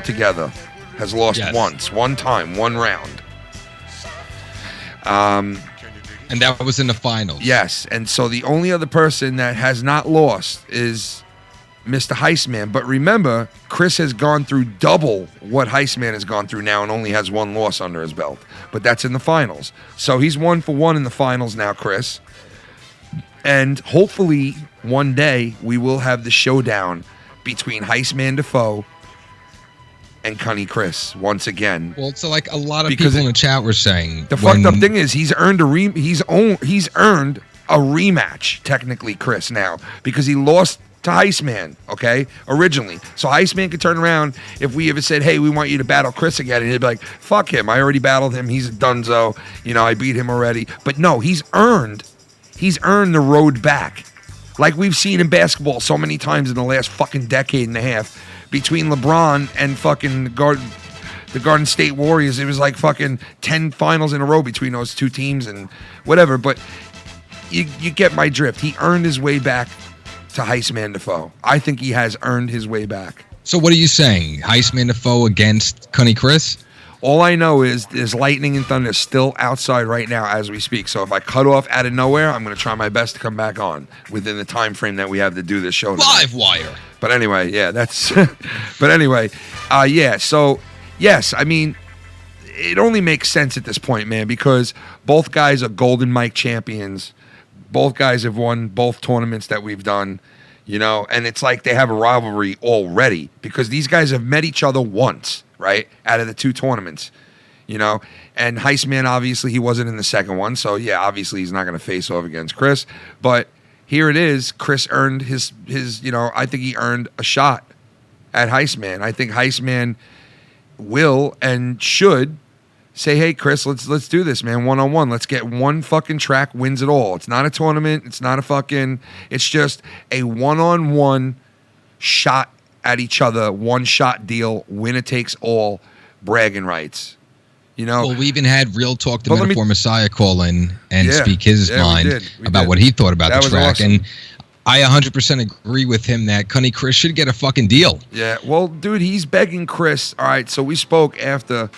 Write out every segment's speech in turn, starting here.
altogether has lost once, one time, one round. And that was in the finals. Yes, and so the only other person that has not lost is Mr. Heistman. But remember, Chris has gone through double what Heistman has gone through now and only has one loss under his belt. But that's in the finals. So he's 1-for-1 in the finals now, Chris. And hopefully one day we will have the showdown between Heistman Defoe and Cunny Chris once again. Well, it's like a lot of people in the chat were saying. The fucked up thing is he's earned a rematch, technically, Chris, now, because he lost to Heistman, okay, originally. So Heistman could turn around if we ever said, hey, we want you to battle Chris again, and he'd be like, fuck him, I already battled him, he's a dunzo, I beat him already. But no, he's earned the road back. Like we've seen in basketball so many times in the last fucking decade and a half, between LeBron and fucking the Garden State Warriors, it was like fucking 10 finals in a row between those two teams and whatever. But you get my drift. He earned his way back to Heistman Defoe. I think he has earned his way back. So what are you saying? Heistman Defoe against Cunny Chris? All I know is there's lightning and thunder still outside right now as we speak. So if I cut off out of nowhere, I'm going to try my best to come back on within the time frame that we have to do this show. Live wire. But anyway, yeah, that's. But anyway, yeah. So yes, I mean, it only makes sense at this point, man, because both guys are Golden Mike champions. Both guys have won both tournaments that we've done, and it's like they have a rivalry already because these guys have met each other once. Right, out of the two tournaments, and Heistman, obviously he wasn't in the second one, so yeah, obviously he's not going to face off against Chris, but here it is. Chris earned his I think he earned a shot at Heistman. I think Heistman will and should say, hey Chris, let's do this, man, one-on-one. Let's get one fucking track wins it all. It's not a tournament, it's not a fucking, it's just a one-on-one shot at each other, one-shot deal, winner takes all, bragging rights. Well, we even had Real Talk the Metaphor Messiah call in and speak his mind about what he thought about the track. Awesome. And I 100% agree with him that Cunny Chris should get a fucking deal. Yeah, well, dude, he's begging Chris. All right, so we spoke after, and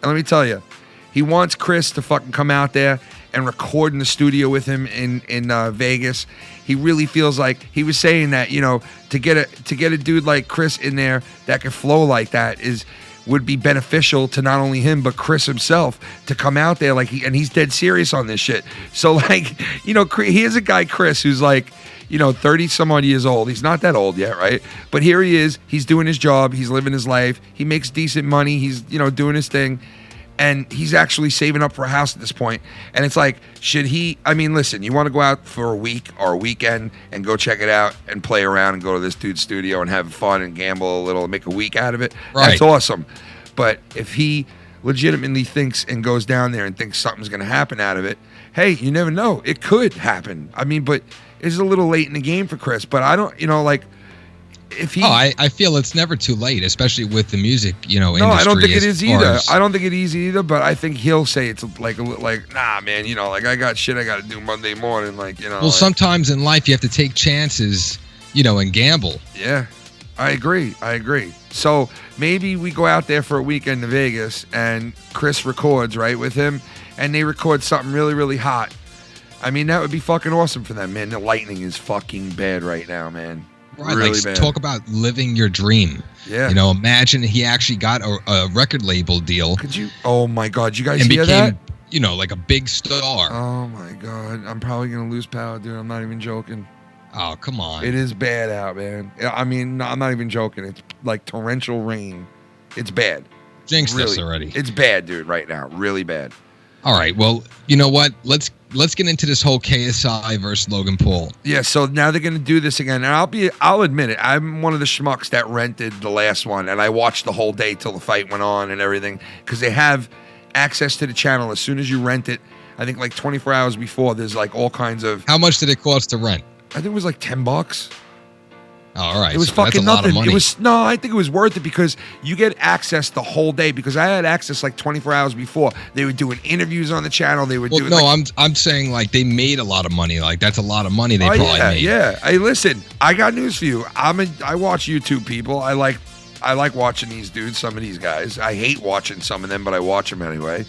let me tell you, he wants Chris to fucking come out there and record in the studio with him in Vegas. He really feels like he was saying that, to get a dude like Chris in there that can flow like that would be beneficial to not only him but Chris himself to come out there and he's dead serious on this shit. So here's a guy, Chris, who's 30 some odd years old. He's not that old yet, right? But here he is. He's doing his job. He's living his life. He makes decent money. He's doing his thing. And he's actually saving up for a house at this point. And it's like, should he... I mean, listen, you want to go out for a week or a weekend and go check it out and play around and go to this dude's studio and have fun and gamble a little and make a week out of it? Right. That's awesome. But if he legitimately thinks and goes down there and thinks something's going to happen out of it, hey, you never know. It could happen. I mean, but it's a little late in the game for Chris. But I don't, if he... I feel it's never too late, especially with the music, industry. No, I don't think it is either. I don't think it is either, but I think he'll say it's like, nah, man, I got shit I got to do Monday morning, Well, sometimes in life you have to take chances, and gamble. Yeah, I agree. So maybe we go out there for a weekend to Vegas and Chris records, right, with him, and they record something really, really hot. I mean, that would be fucking awesome for them, man. The lightning is fucking bad right now, man. Right, really bad. Talk about living your dream. Yeah. Imagine he actually got a record label deal. Could you? Oh my God, you guys hear that? Like a big star. Oh my God, I'm probably gonna lose power, dude. I'm not even joking. Oh, come on. It is bad out, man. I mean, no, I'm not even joking. It's like torrential rain. It's bad. Jinxed us already. It's bad, dude, right now. Really bad. All right, well, you know what? Let's get into this whole KSI versus Logan Paul. Yeah, so now they're going to do this again. And I'll admit it. I'm one of the schmucks that rented the last one, and I watched the whole day till the fight went on and everything because they have access to the channel as soon as you rent it. I think 24 hours before, there's all kinds of... How much did it cost to rent? I think it was $10. Oh, all right. It was fucking nothing. I think it was worth it because you get access the whole day because I had access 24 hours before. They were doing interviews on the channel. They were doing... No, I'm saying they made a lot of money. That's a lot of money they probably made. Yeah. Hey, listen, I got news for you. I watch YouTube, people. I I like watching these dudes, some of these guys. I hate watching some of them, but I watch them anyway.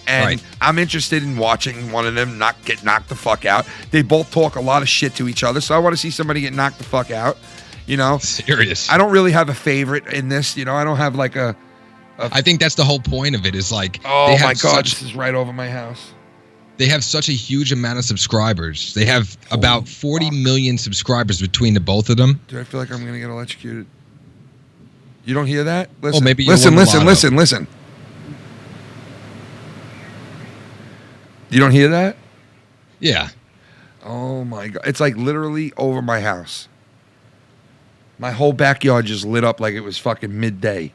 And I'm interested in watching one of them get knocked the fuck out. They both talk a lot of shit to each other, so I want to see somebody get knocked the fuck out. You know? Serious. I don't really have a favorite in this. You know, I don't have like a I think that's the whole point of it is like, oh my God, this is right over my house. They have such a huge amount of subscribers. They have about 40 million subscribers between the both of them. Dude, I feel like I'm going to get electrocuted. You don't hear that? Listen, maybe listen. You don't hear that? Yeah. Oh my God. It's like literally over my house. My whole backyard just lit up like it was fucking midday.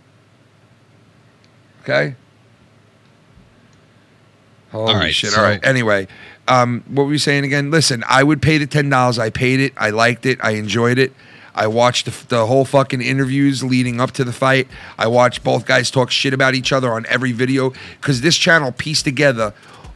Okay? Holy shit. All right. Anyway, what were you saying again? Listen, I would pay the $10. I paid it. I liked it. I enjoyed it. I watched the whole fucking interviews leading up to the fight. I watched both guys talk shit about each other on every video because this channel pieced together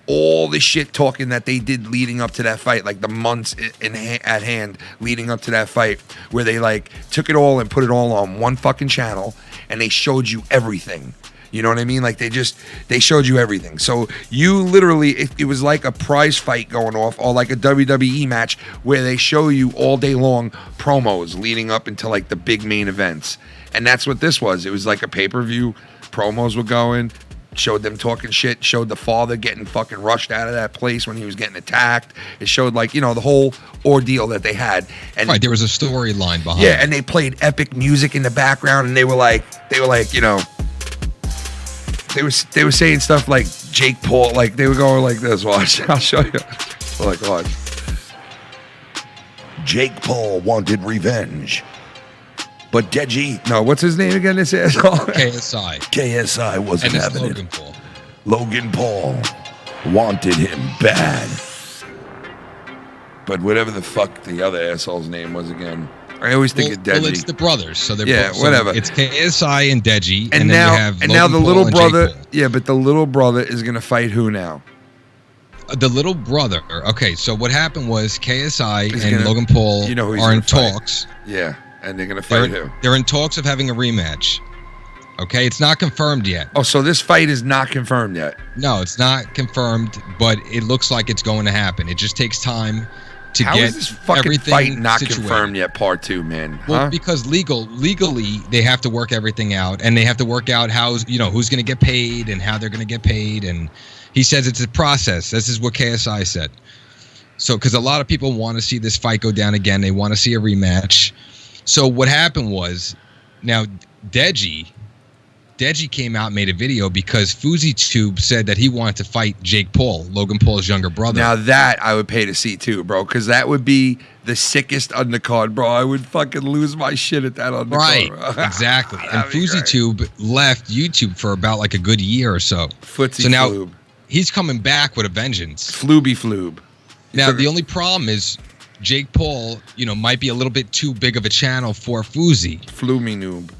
all the shit talking that they did leading up to that fight, like the months at hand leading up to that fight, where they like took it all and put it all on one fucking channel and they showed you everything. You know what I mean? Like they showed you everything. So you literally, it was like a prize fight going off or like a WWE match where they show you all day long promos leading up into like the big main events. And that's what this was. It was like a pay-per-view. Promos were going, showed them talking shit, showed the father getting fucking rushed out of that place when he was getting attacked. It showed like, you know, the whole ordeal that they had. And there was a storyline behind it. Yeah, and they played epic music in the background and they were like, you know, They were saying stuff like Jake Paul, like they were going like this. Watch, I'll show you. Like, watch. Jake Paul wanted revenge, but Deji, no, what's his name again? This asshole. KSI. KSI wasn't having Logan it. Paul. Logan Paul wanted him bad, but whatever the fuck the other asshole's name was again. I always think of Deji. Well, it's the brothers, so they're whatever. It's KSI and Deji, and now then you have now the little brother. Yeah, but the little brother is gonna fight who now? The little brother. Okay, so what happened was KSI and Logan Paul are in talks. Yeah, and they're gonna fight who? They're in talks of having a rematch. Okay, it's not confirmed yet. Oh, so this fight is not confirmed yet? No, it's not confirmed, but it looks like it's going to happen. It just takes time. How is this fucking fight not confirmed yet, part 2, man? Well, because legally, they have to work everything out, and they have to work out who's going to get paid and how they're going to get paid. And he says it's a process. This is what KSI said. So, because a lot of people want to see this fight go down again. They want to see a rematch. So what happened was, now Deji came out and made a video because FouseyTube said that he wanted to fight Jake Paul, Logan Paul's younger brother. Now that I would pay to see too, bro, because that would be the sickest undercard, bro. I would fucking lose my shit at that undercard. Right, exactly. And FouseyTube left YouTube for about like a good year or so. So now he's coming back with a vengeance. Floob. Now the only problem is Jake Paul, might be a little bit too big of a channel for Fousey. Floomy noob.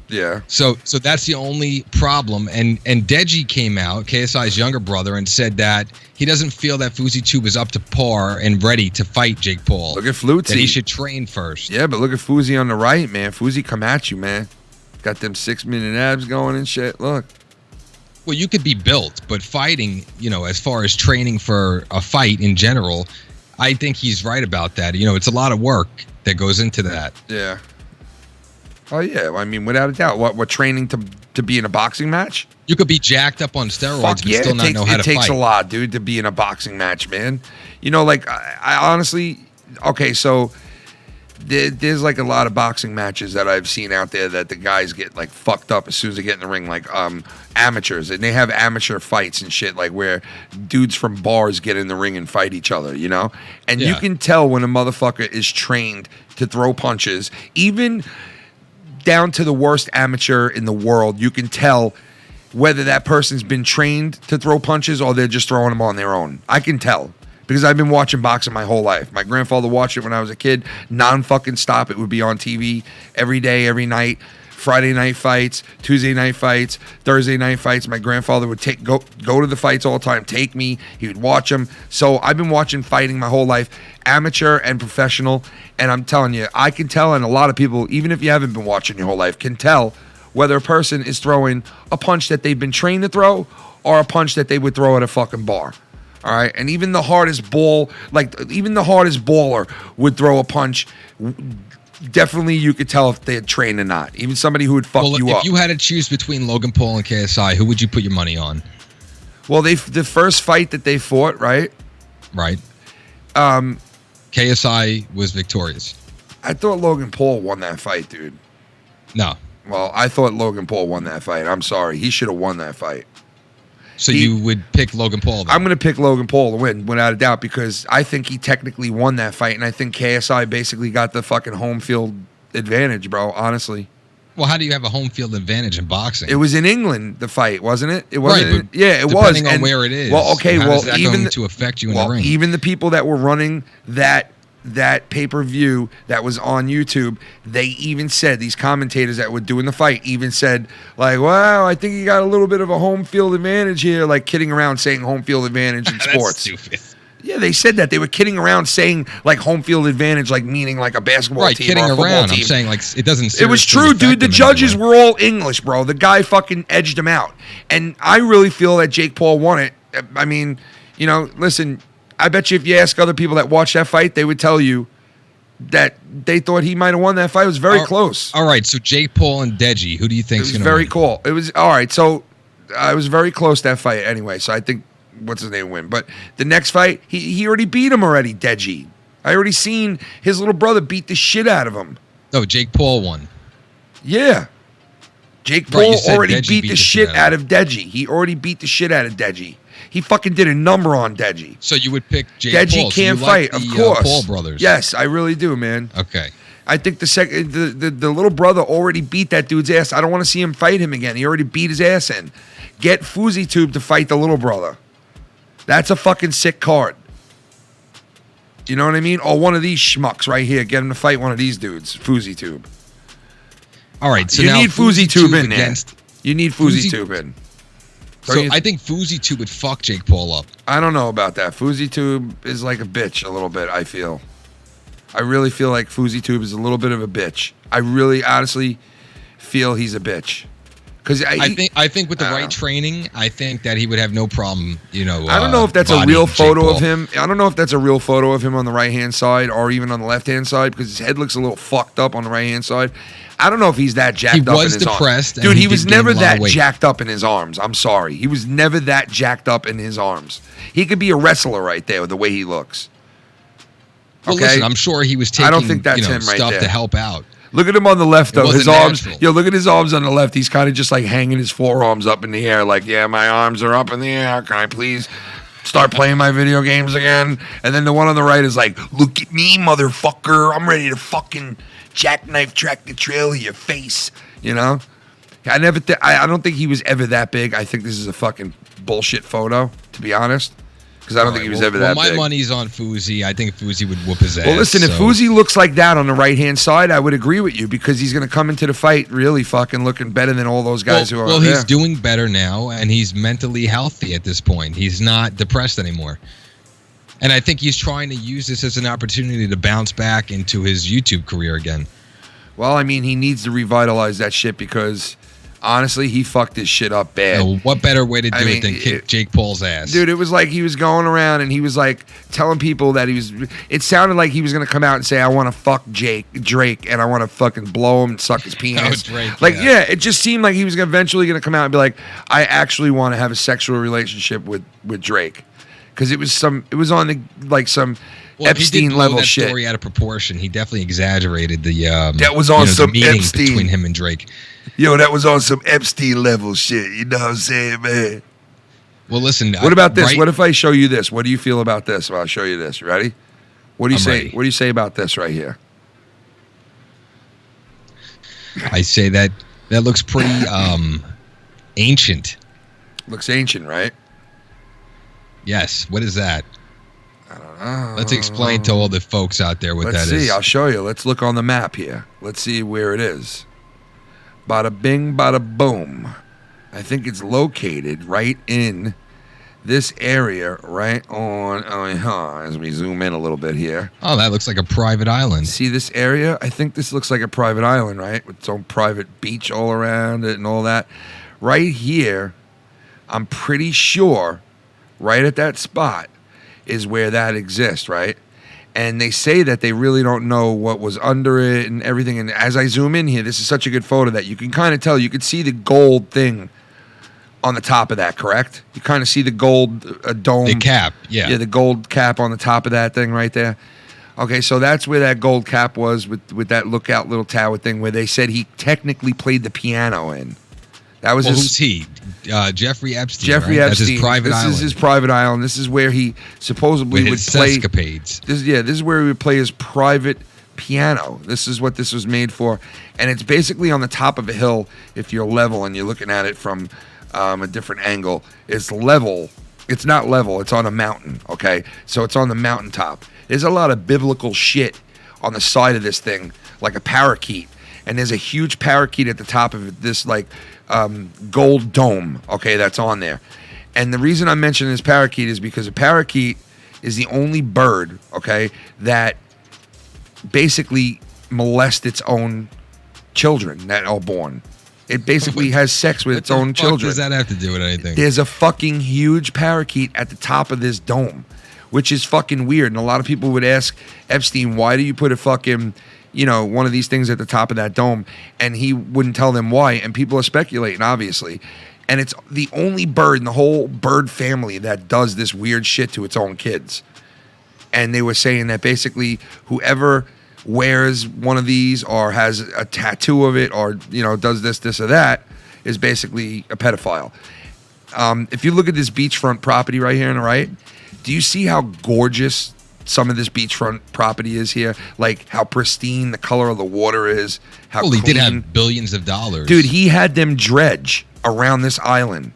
Yeah. So that's the only problem. And Deji came out, KSI's younger brother, and said that he doesn't feel that FouseyTube is up to par and ready to fight Jake Paul. Look at Flutzy. That he should train first. Yeah, but look at Fousey on the right, man. Fousey come at you, man. Got them 6-minute abs going and shit. Look. Well, you could be built, but fighting, as far as training for a fight in general, I think he's right about that. It's a lot of work that goes into that. Yeah. Oh, yeah. I mean, without a doubt. What, we're training to be in a boxing match? You could be jacked up on steroids, but still not know how to fight. It takes a lot, dude, to be in a boxing match, man. I honestly... Okay, so there's like a lot of boxing matches that I've seen out there that the guys get like fucked up as soon as they get in the ring, like amateurs. And they have amateur fights and shit, like where dudes from bars get in the ring and fight each other, And you can tell when a motherfucker is trained to throw punches, even... down to the worst amateur in the world, you can tell whether that person's been trained to throw punches or they're just throwing them on their own. I can tell because I've been watching boxing my whole life. My grandfather watched it when I was a kid, non-fucking stop. It would be on TV every day, every night. Friday night fights, Tuesday night fights, Thursday night fights. My grandfather would go to the fights all the time, take me. He would watch them. So I've been watching fighting my whole life, amateur and professional. And I'm telling you, I can tell, and a lot of people, even if you haven't been watching your whole life, can tell whether a person is throwing a punch that they've been trained to throw or a punch that they would throw at a fucking bar. All right, and even the hardest baller would throw a punch. Definitely, you could tell if they had trained or not. Even somebody who would fuck you up. If you had to choose between Logan Paul and KSI, who would you put your money on? Well, the first fight that they fought, right? Right. KSI was victorious. I thought Logan Paul won that fight, dude. No. Well, I thought Logan Paul won that fight. I'm sorry. He should have won that fight. So you would pick Logan Paul then? I'm going to pick Logan Paul to win, without a doubt, because I think he technically won that fight, and I think KSI basically got the fucking home field advantage, bro, honestly. Well, how do you have a home field advantage in boxing? It was in England, the fight, wasn't it? It wasn't. Right, yeah, it was. Depending on where it is. Well, okay. How is that even going to affect you in the ring? Even the people that were running that pay-per-view that was on YouTube, they even said, these commentators that were doing the fight even said, like, wow, I think you got a little bit of a home field advantage here, like kidding around saying home field advantage in sports. That's stupid. Yeah, they said that. They were kidding around saying like home field advantage, like meaning like a basketball team kidding or a football around. team. I'm saying like it doesn't. It was true, dude. The judges were all English, bro. The guy fucking edged him out. And I really feel that Jake Paul won it. I mean, you know, listen, I bet you if you ask other people that watched that fight, they would tell you that they thought he might have won that fight. It was very close. All right, so Jake Paul and Deji, who do you think is going to win? Very cool. It was all right. So I was very close that fight anyway. So I think what's his name win. But the next fight, he already beat him already. Deji, I already seen his little brother beat the shit out of him. Oh, Jake Paul won. Yeah, Jake Paul already beat the shit out of Deji. He already beat the shit out of Deji. He fucking did a number on Deji. So you would pick Jake Deji Paul. can't fight, of course. Paul brothers. Yes, I really do, man. Okay. I think the little brother already beat that dude's ass. I don't want to see him fight him again. He already beat his ass in. Get FouseyTube to fight the little brother. That's a fucking sick card. You know what I mean? Or one of these schmucks right here. Get him to fight one of these dudes. FouseyTube. All right. So you now need FouseyTube in there. You need FouseyTube in. So I think FouseyTube would fuck Jake Paul up. I don't know about that. FouseyTube is like a bitch a little bit, I feel. I really feel like FouseyTube is a little bit of a bitch. I really honestly feel he's a bitch. Because I think with the right training, I think that he would have no problem, you know. I don't know if that's a real photo of him. I don't know if that's a real photo of him on the right-hand side or even on the left-hand side because his head looks a little fucked up on the right-hand side. I don't know if he's that jacked up in his arms. He was depressed. Dude, he was never that jacked up in his arms. I'm sorry. He was never that jacked up in his arms. He could be a wrestler right there with the way he looks. Well, listen, I'm sure he was taking I don't think that's him right stuff there. To help out. Look at him on the left, though. His arms. Natural. Yo, look at his arms on the left. He's kind of just like hanging his forearms up in the air, like, yeah, my arms are up in the air. Can I please start playing my video games again? And then the one on the right is like, look at me, motherfucker. I'm ready to fucking jackknife track the trail of your face. You know? I don't think he was ever that big. I think this is a fucking bullshit photo, to be honest. Because I don't think he was ever that big. My money's on Fousey. I think Fousey would whoop his ass. Well, listen, if Fousey looks like that on the right-hand side, I would agree with you because he's going to come into the fight really fucking looking better than all those guys who are there. Well, he's doing better now, and he's mentally healthy at this point. He's not depressed anymore. And I think he's trying to use this as an opportunity to bounce back into his YouTube career again. Well, I mean, he needs to revitalize that shit because... honestly, he fucked his shit up bad. No, what better way to do it than kick Jake Paul's ass? Dude, it was like he was going around and he was like telling people that he was... it sounded like he was going to come out and say, I want to fuck Drake and I want to fucking blow him and suck his penis. Drake, like, yeah, it just seemed like he was eventually going to come out and be like, I actually want to have a sexual relationship with Drake. Because it was on the, like some... Epstein level that shit. Story out of proportion. He definitely exaggerated the that was on some meeting Epstein between him and Drake. Yo, that was on some Epstein level shit. You know what I'm saying, man? Well, listen. What about this? Right? What if I show you this? What do you feel about this? Well, I'll show you this. Ready? What do you say? Ready. What do you say about this right here? I say that looks pretty ancient. Looks ancient, right? Yes. What is that? I don't know. Let's explain to all the folks out there what that is. Let's see. I'll show you. Let's look on the map here. Let's see where it is. Bada bing, bada boom. I think it's located right in this area right on, as we zoom in a little bit here. Oh, that looks like a private island. See this area? I think this looks like a private island, right? With its own private beach all around it and all that. Right here, I'm pretty sure, right at that spot, is where that exists, right? And they say that they really don't know what was under it and everything. And as I zoom in here, this is such a good photo that you can kind of tell. You can see the gold thing on the top of that, correct? You kind of see the gold dome. The cap, yeah. Yeah, the gold cap on the top of that thing right there. Okay, so that's where that gold cap was with that lookout little tower thing where they said he technically played the piano in. That was who's he? Jeffrey Epstein. Jeffrey right? Epstein. That's his private island. This is his private island. This is where he supposedly would play escapades. This is where he would play his private piano. This is what this was made for, and it's basically on the top of a hill. If you're level and you're looking at it from a different angle, it's level. It's not level. It's on a mountain. Okay, so it's on the mountaintop. There's a lot of biblical shit on the side of this thing, like a parakeet, and there's a huge parakeet at the top of it. This like gold dome, okay, that's on there. And the reason I'm mentioning this parakeet is because a parakeet is the only bird, okay, that basically molests its own children that are born. It basically has sex with its own children. What does that have to do with anything? There's a fucking huge parakeet at the top of this dome, which is fucking weird. And a lot of people would ask Epstein, why do you put a fucking, one of these things at the top of that dome? And he wouldn't tell them why. And people are speculating, obviously. And it's the only bird in the whole bird family that does this weird shit to its own kids. And they were saying that basically whoever wears one of these or has a tattoo of it or, does this or that is basically a pedophile. If you look at this beachfront property right here on the right, do you see how gorgeous some of this beachfront property is here? Like how pristine the color of the water is. How he clean. did have billions of dollars. Dude, he had them dredge around this island.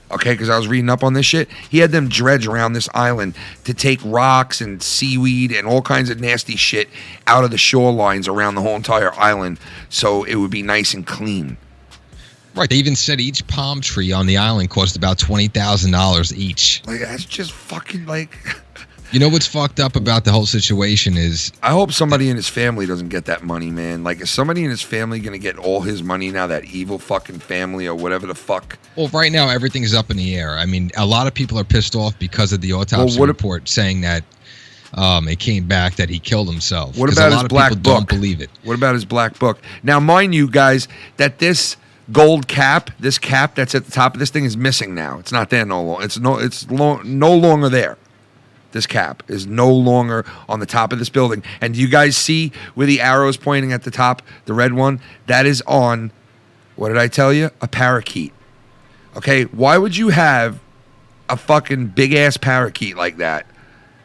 Okay, because I was reading up on this shit. He had them dredge around this island to take rocks and seaweed and all kinds of nasty shit out of the shorelines around the whole entire island so it would be nice and clean. Right. They even said each palm tree on the island cost about $20,000 each. Like, that's just fucking like... You know what's fucked up about the whole situation is... I hope somebody in his family doesn't get that money, man. Like, is somebody in his family going to get all his money now, that evil fucking family or whatever the fuck? Well, right now, everything's up in the air. I mean, a lot of people are pissed off because of the autopsy report saying that it came back that he killed himself. What about his black book? Don't believe it. What about his black book? Now, mind you, guys, that this gold cap, this cap that's at the top of this thing is missing now. It's not there no longer. It's no longer there. This cap is no longer on the top of this building. And do you guys see where the arrow is pointing at the top, the red one? That is on, what did I tell you? A parakeet. Okay, why would you have a fucking big-ass parakeet like that?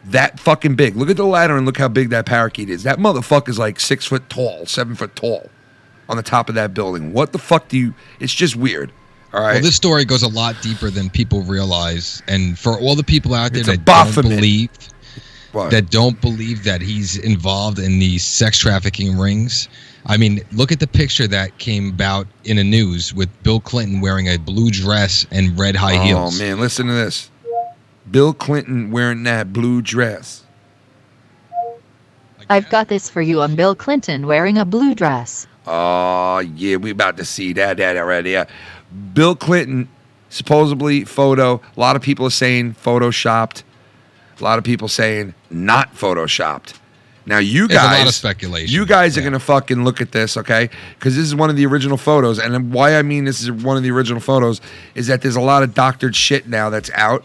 That fucking big. Look at the ladder and look how big that parakeet is. That motherfucker's like 6 foot tall, 7 foot tall on the top of that building. What the fuck do you... It's just weird. All right. Well, this story goes a lot deeper than people realize, and for all the people out there that don't believe that he's involved in these sex trafficking rings, I mean, look at the picture that came about in the news with Bill Clinton wearing a blue dress and red high heels. Oh man, listen to this: Bill Clinton wearing that blue dress. I've got this for you on Bill Clinton wearing a blue dress. Oh yeah, we about to see that already. Yeah. Bill Clinton, supposedly photo. A lot of people are saying photoshopped. A lot of people saying not photoshopped. Now you guys, there's a lot of speculation. You guys are gonna fucking look at this, okay? Because this is one of the original photos, and why I mean this is one of the original photos is that there's a lot of doctored shit now that's out,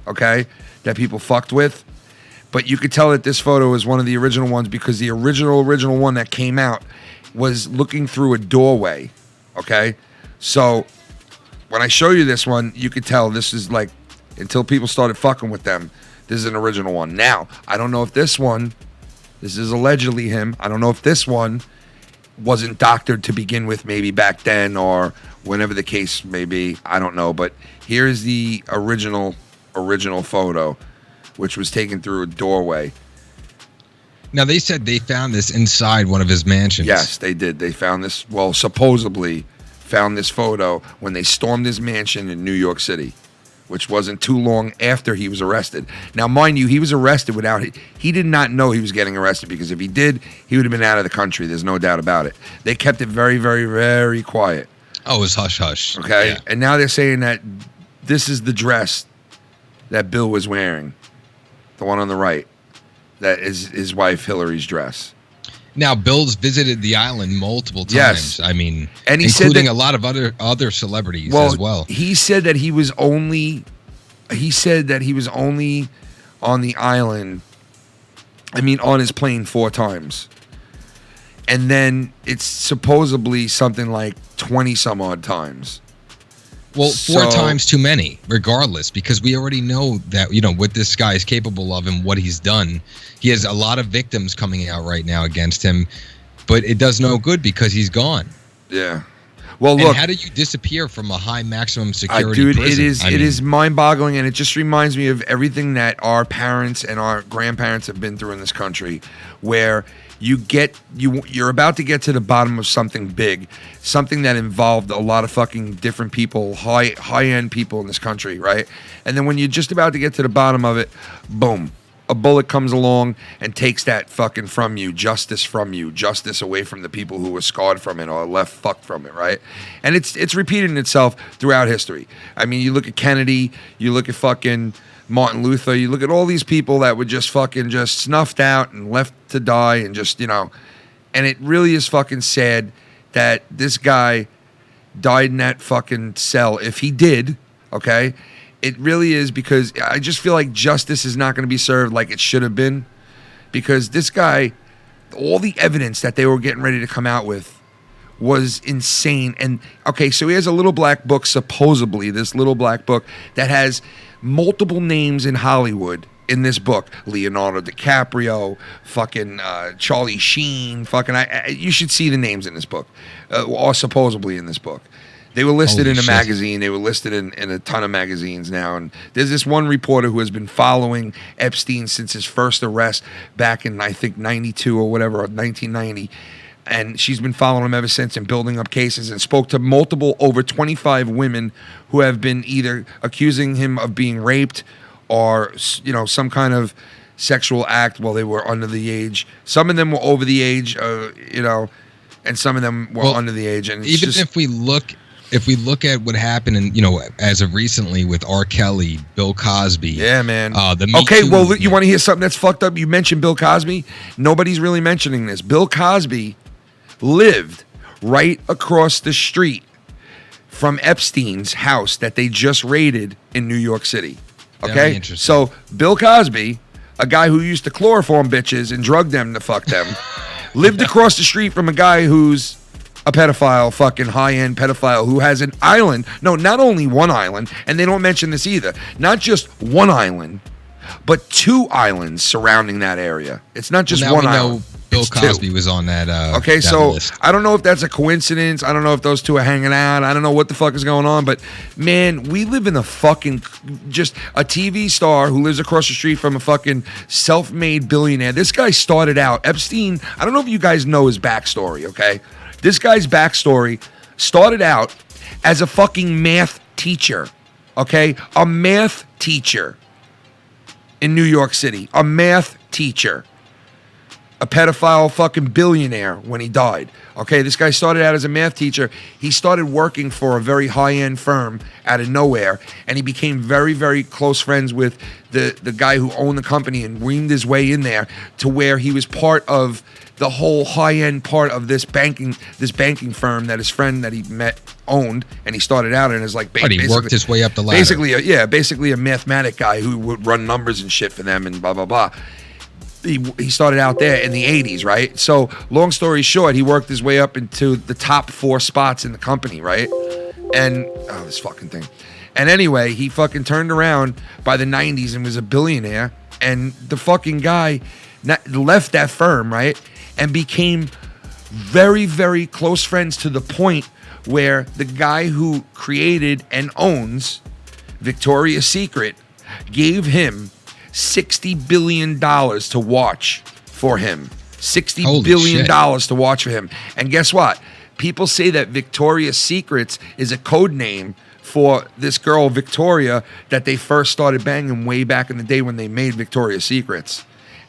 okay, that people fucked with. But you could tell that this photo is one of the original ones because the original one that came out was looking through a doorway, okay? So when I show you this one, you could tell this is like, until people started fucking with them, this is an original one. Now, I don't know if this is allegedly him. I don't know if this one wasn't doctored to begin with, maybe back then or whenever the case may be. I don't know. But here's the original photo, which was taken through a doorway. Now, they said they found this inside one of his mansions. Yes, they did. They found this, supposedly found this photo when they stormed his mansion in New York City, which wasn't too long after he was arrested. Now, mind you, he was arrested without... He did not know he was getting arrested, because if he did, he would have been out of the country. There's no doubt about it. They kept it very, very, very quiet. Oh, it was hush-hush. Okay? Yeah. And now they're saying that this is the dress that Bill was wearing. The one on the right. That is his wife Hillary's dress. Now, Bill's visited the island multiple times. Yes. I mean, and he including said that, a lot of other celebrities as well. He said that he was only on the island, on his plane 4 times. And then it's supposedly something like 20 some odd times. Well, 4 times too many, regardless, because we already know that, what this guy is capable of and what he's done. He has a lot of victims coming out right now against him, but it does no good because he's gone. Yeah. Well, look. And how do you disappear from a high maximum security prison? It is mind-boggling, and it just reminds me of everything that our parents and our grandparents have been through in this country, where you're about to get to the bottom of something big, something that involved a lot of fucking different people, high-end people in this country, right? And then when you're just about to get to the bottom of it, boom, a bullet comes along and takes that fucking from you, justice away from the people who were scarred from it or left fucked from it, right? And it's repeating itself throughout history. I mean, you look at Kennedy, you look at fucking Martin Luther, you look at all these people that were just fucking just snuffed out and left to die, and just, and it really is fucking sad that this guy died in that fucking cell. If he did, okay, it really is, because I just feel like justice is not going to be served like it should have been, because this guy, all the evidence that they were getting ready to come out with was insane. And okay, so he has a little black book, supposedly this little black book that has multiple names in Hollywood in this book. Leonardo DiCaprio, fucking Charlie Sheen, fucking you should see the names in this book, or supposedly in this book. They were listed in a magazine. They were listed in a ton of magazines now. And there's this one reporter who has been following Epstein since his first arrest back in, I think, 92 or whatever, or 1990. And she's been following him ever since and building up cases, and spoke to over 25 women who have been either accusing him of being raped or, some kind of sexual act while they were under the age. Some of them were over the age, and some of them were under the age. And even if we look at what happened, and as of recently with R. Kelly, Bill Cosby. Yeah, man. Okay, well, you want to hear something that's fucked up? You mentioned Bill Cosby. Nobody's really mentioning this. Bill Cosby lived right across the street from Epstein's house that they just raided in New York City. Okay? So Bill Cosby, a guy who used to chloroform bitches and drug them to fuck them, lived across the street from a guy who's a pedophile, fucking high-end pedophile, who has an island. No, not only one island, and they don't mention this either. Not just one island, but 2 islands surrounding that area. It's not just one island. Bill Cosby was on that. Okay, that so list. I don't know if that's a coincidence. I don't know if those 2 are hanging out. I don't know what the fuck is going on. But man, we live in just a TV star who lives across the street from a fucking self-made billionaire. This guy started out, Epstein. I don't know if you guys know his backstory. Okay, this guy's backstory started out as a fucking math teacher. Okay, a math teacher in New York City. A math teacher. A pedophile fucking billionaire when he died. Okay, this guy started out as a math teacher. He started working for a very high-end firm out of nowhere, and he became very, very close friends with the guy who owned the company, and weaned his way in there to where he was part of the whole high-end part of this banking firm that his friend that he met owned, and he started out in as like he worked his way up the ladder. Basically a mathematic guy who would run numbers and shit for them and blah blah blah. He started out there in the 80s, right? So long story short, he worked his way up into the top 4 spots in the company, right? And this fucking thing. And anyway, he fucking turned around by the 90s and was a billionaire. And the fucking guy left that firm, right? And became very, very close friends, to the point where the guy who created and owns Victoria's Secret gave him $60 billion to watch for him. $60 billion to watch for him. And guess what? People say that Victoria's Secrets is a code name for this girl, Victoria, that they first started banging way back in the day when they made Victoria's Secrets.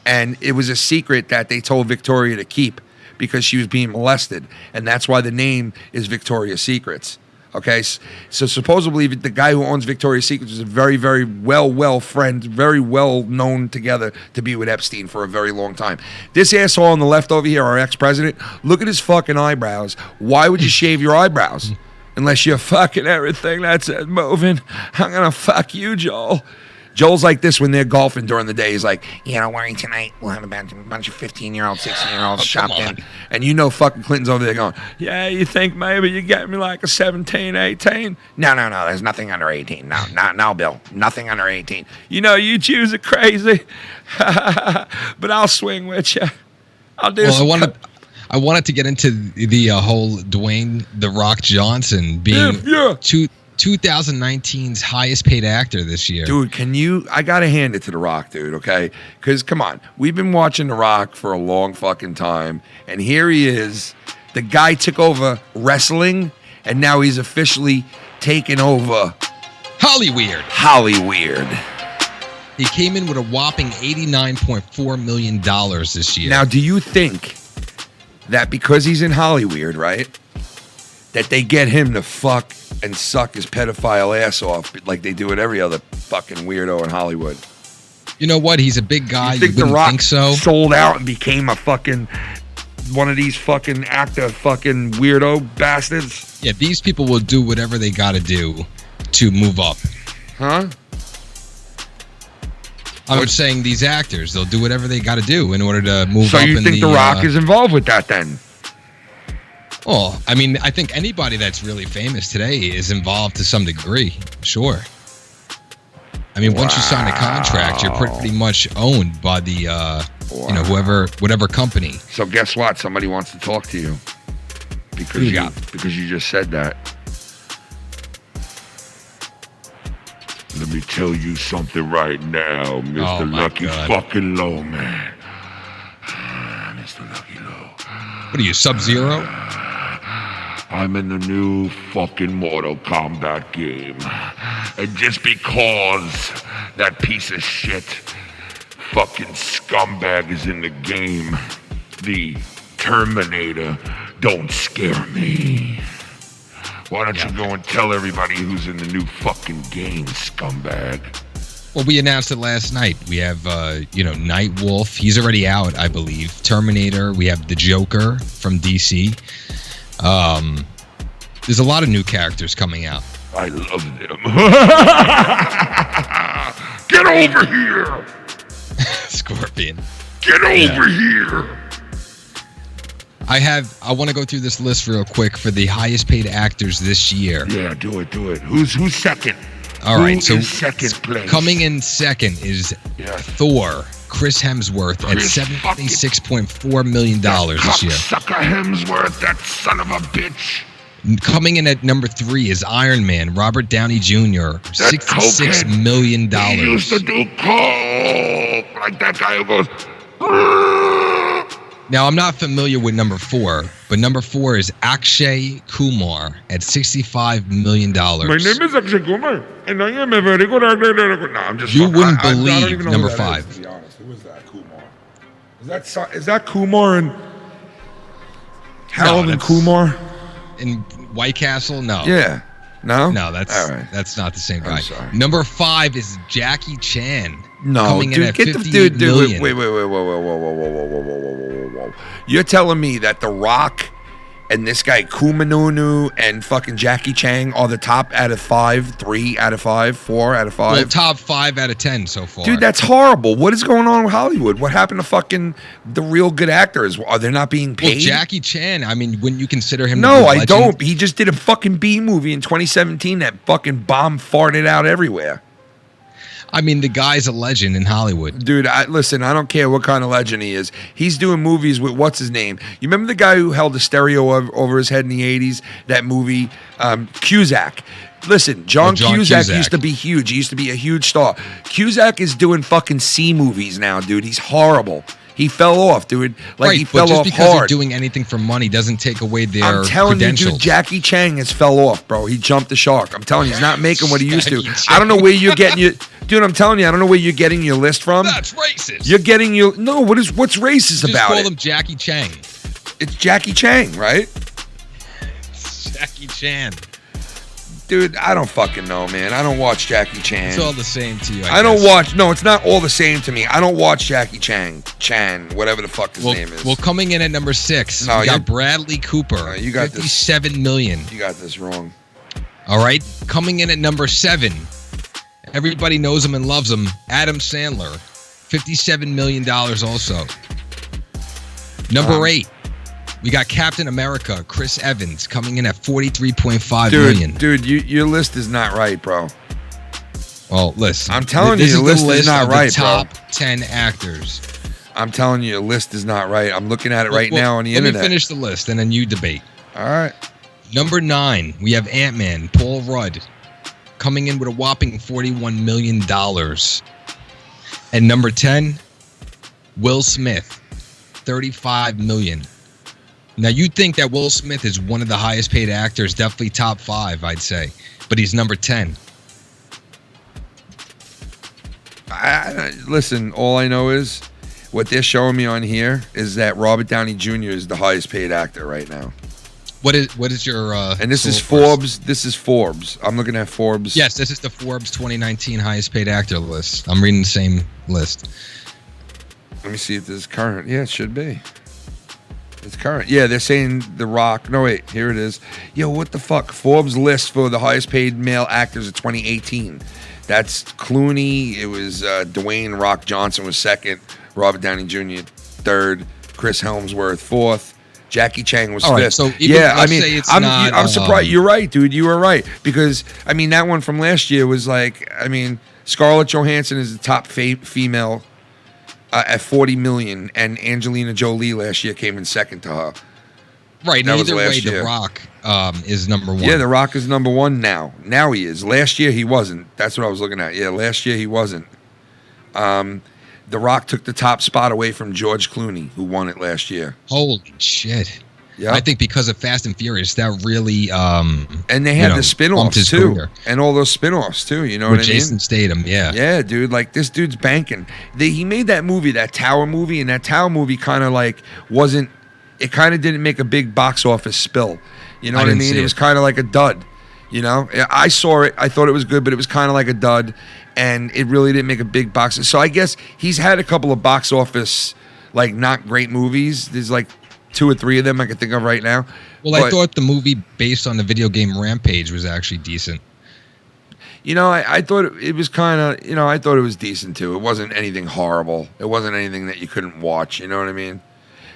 And it was a secret that they told Victoria to keep because she was being molested. And that's why the name is Victoria's Secrets. Okay, so supposedly the guy who owns Victoria's Secret is a very, very well friend, very well known together to be with Epstein for a very long time. This asshole on the left over here, our ex-president, look at his fucking eyebrows. Why would you shave your eyebrows? Unless you're fucking everything that's moving. I'm gonna fuck you, Joel. Joel's like this when they're golfing during the day. He's like, yeah, don't worry, tonight we'll have a bunch of 15-year-olds, 16-year-olds shopping. And you know fucking Clinton's over there going, yeah, you think maybe you get me like a 17, 18? No, there's nothing under 18. No, Bill, nothing under 18. You know, you choose it crazy, but I'll swing with you. I'll do I wanted to get into the whole Dwayne "The Rock" Johnson being 2019's highest paid actor this year. Dude, I gotta hand it to The Rock, dude, okay? Because, come on, we've been watching The Rock for a long fucking time, and here he is. The guy took over wrestling, and now he's officially taken over Hollyweird. He came in with a whopping $89.4 million this year. Now, do you think that because he's in Hollyweird, right, that they get him to fuck and suck his pedophile ass off like they do with every other fucking weirdo in Hollywood? You know what? He's a big guy. You think The Rock sold out and became a fucking one of these fucking actor fucking weirdo bastards? Yeah, these people will do whatever they got to do to move up. Huh? I was saying these actors, they'll do whatever they got to do in order to move up. So you think The Rock is involved with that then? Well, I mean, I think anybody that's really famous today is involved to some degree. Sure. I mean, once you sign a contract, you're pretty much owned by the, whatever company. So guess what? Somebody wants to talk to you because you just said that. Let me tell you something right now, Mr. Lucky fucking Low, man. Mr. Lucky Low. What are you, Sub-Zero? I'm in the new fucking Mortal Kombat game. And just because that piece of shit fucking scumbag is in the game, the Terminator don't scare me. Why don't you go and tell everybody who's in the new fucking game, scumbag? Well, we announced it last night. We have, Nightwolf. He's already out, I believe. Terminator. We have the Joker from DC. There's a lot of new characters coming out. I love them. Get over here! Scorpion. Get over here! I want to go through this list real quick for the highest paid actors this year. Yeah, do it. Who's second? All right, so second place? Coming in second is Thor, Chris Hemsworth, at $76.4 million this year. Sucker Hemsworth, that son of a bitch. Coming in at number 3 is Iron Man, Robert Downey Jr., $66 million. He used to do coke like that guy who goes. Now, I'm not familiar with number 4, but number 4 is Akshay Kumar at $65 million. My name is Akshay Kumar, and I am a very good actor. No, I'm just. You wouldn't believe number 5. To be honest, who is that Kumar? Is that Kumar and Harold and Kumar? In White Castle? No. Yeah. No? No, that's not the same guy. Number 5 is Jackie Chan. No, coming dude, in at $58 million. Wait, whoa. You're telling me that The Rock and this guy Kumanunu and fucking Jackie Chan are the top out of 5, 3 out of 5, 4 out of 5? Well, top 5 out of 10 so far. Dude, that's horrible. What is going on with Hollywood? What happened to fucking the real good actors? Are they not being paid? Well, Jackie Chan, I mean, wouldn't you consider him No, I don't. He just did a fucking B movie in 2017 that fucking bomb farted out everywhere. I mean, the guy's a legend in Hollywood. Dude, listen, I don't care what kind of legend he is. He's doing movies with, what's his name? You remember the guy who held a stereo over his head in the 80s? That movie, Cusack. Listen, John Cusack used to be huge. He used to be a huge star. Cusack is doing fucking C movies now, dude. He's horrible. He fell off, dude. Like, right, he fell just off because hard. they're doing anything for money doesn't take away their I'm telling you, credentials. dude, Jackie Chan has fell off, bro. He jumped the shark. I'm telling you, he's not making what he used to. I don't know where you're getting your... Dude, I'm telling you, I don't know where you're getting your list from. That's racist. You're getting your... No, what's racist about it? Just call him Jackie Chan. It's Jackie Chan, right? Jackie Chan. Dude, I don't fucking know, man. I don't watch Jackie Chan. It's all the same to you, I don't watch... No, it's not all the same to me. I don't watch Jackie Chan, whatever the fuck his name is. Well, coming in at number 6, we got Bradley Cooper, you got $57 million. You got this wrong. All right, coming in at number 7, everybody knows him and loves him, Adam Sandler, $57 million also. Number 8, we got Captain America, Chris Evans, coming in at $43.5 million. Dude, your list is not right, bro. Well, listen. I'm telling you, your list is not right, bro. Top 10 actors. I'm telling you, your list is not right. I'm looking at it right now on the internet. Let me finish the list, and then you debate. All right. Number 9, we have Ant-Man, Paul Rudd, coming in with a whopping $41 million. And number 10, Will Smith, $35 million. Now, you'd think that Will Smith is one of the highest paid actors, definitely top 5, I'd say. But he's number 10. Listen, all I know is what they're showing me on here is that Robert Downey Jr. is the highest paid actor right now. What is your... and this is Forbes. This is Forbes. I'm looking at Forbes. Yes, this is the Forbes 2019 highest paid actor list. I'm reading the same list. Let me see if this is current. Yeah, it should be. It's current. Yeah, they're saying The Rock. No, wait. Here it is. Yo, what the fuck? Forbes list for the highest paid male actors of 2018. That's Clooney. It was Dwayne Rock Johnson was second. Robert Downey Jr. third. Chris Helmsworth fourth. Jackie Chan was fifth. So I'm surprised. You're right, dude. You were right. Because, I mean, that one from last year was like, I mean, Scarlett Johansson is the top female at $40 million, and Angelina Jolie last year came in second to her. Right. Either way, The Rock is number 1. Yeah, The Rock is number 1 now. Now he is. Last year he wasn't. That's what I was looking at. Yeah, last year he wasn't. The Rock took the top spot away from George Clooney, who won it last year. Holy shit. Yeah. I think because of Fast and Furious, that really and they had the spin-offs too. Career. And all those spin-offs too, you know what I mean? Jason Statham, yeah. Yeah, dude, like this dude's banking. He made that movie, that Tower movie, and that Tower movie kind of like wasn't, it kind of didn't make a big box office spill. You know what I mean? It was kind of like a dud. You know? I saw it, I thought it was good, but it was kind of like a dud, and it really didn't make a big box. So I guess he's had a couple of box office like not great movies. There's like 2 or 3 of them I can think of right now. Well, I thought the movie based on the video game Rampage was actually decent. You know, I thought it was kind of, you know, I thought it was decent too. It wasn't anything horrible. It wasn't anything that you couldn't watch, you know what I mean?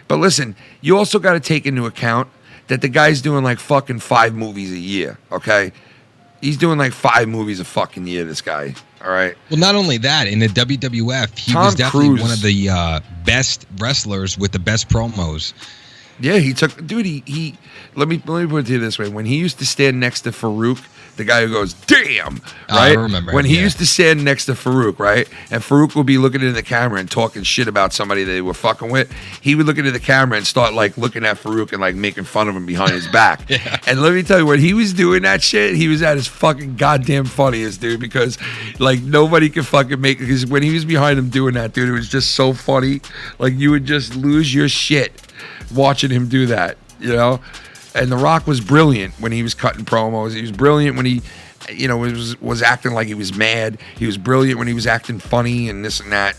But listen, you also got to take into account that the guy's doing like fucking 5 movies a year, okay? He's doing like 5 movies a fucking year, this guy. All right. Well, not only that, in the WWF, he was definitely one of the best wrestlers with the best promos. Yeah, he took, dude. He let me put it to you this way: when he used to stand next to Farouk, the guy who goes, "Damn!" Right? I remember when he used to stand next to Farouk, right? And Farouk would be looking into the camera and talking shit about somebody they were fucking with. He would look into the camera and start like looking at Farouk and like making fun of him behind his back. Yeah. And let me tell you, when he was doing that shit, he was at his fucking goddamn funniest, dude. Because like nobody could fucking make. Because when he was behind him doing that, dude, it was just so funny. Like you would just lose your shit watching him do that, you know. And The Rock was brilliant when he was cutting promos. He was brilliant when he, you know, was acting like he was mad. He was brilliant when he was acting funny and this and that.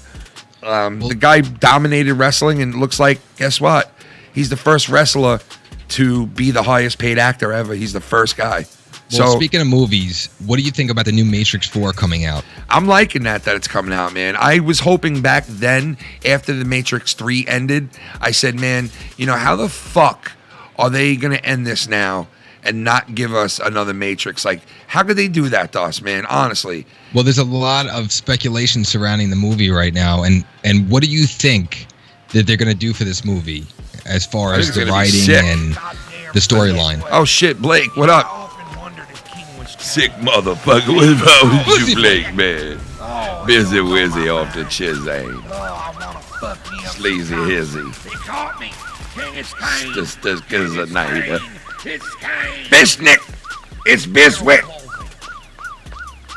The guy dominated wrestling, and it looks like, guess what? He's the first wrestler to be the highest paid actor ever. He's the first guy. Well, speaking of movies, what do you think about the new Matrix 4 coming out? I'm liking that it's coming out, man. I was hoping back then, after the Matrix 3 ended, I said, man, you know, how the fuck are they going to end this now and not give us another Matrix? Like, how could they do that to us, man? Honestly. Well, there's a lot of speculation surrounding the movie right now. And what do you think that they're going to do for this movie as far as the writing and the storyline? Oh, shit, Blake, what up? Sick motherfucker. What about you, Blake, man? Busy Wizzy off the Chizane. Sleazy Hizzy. They caught me. King, it's Kane. Just as good as a night. It's Kane. Bisnick. It's Biswick.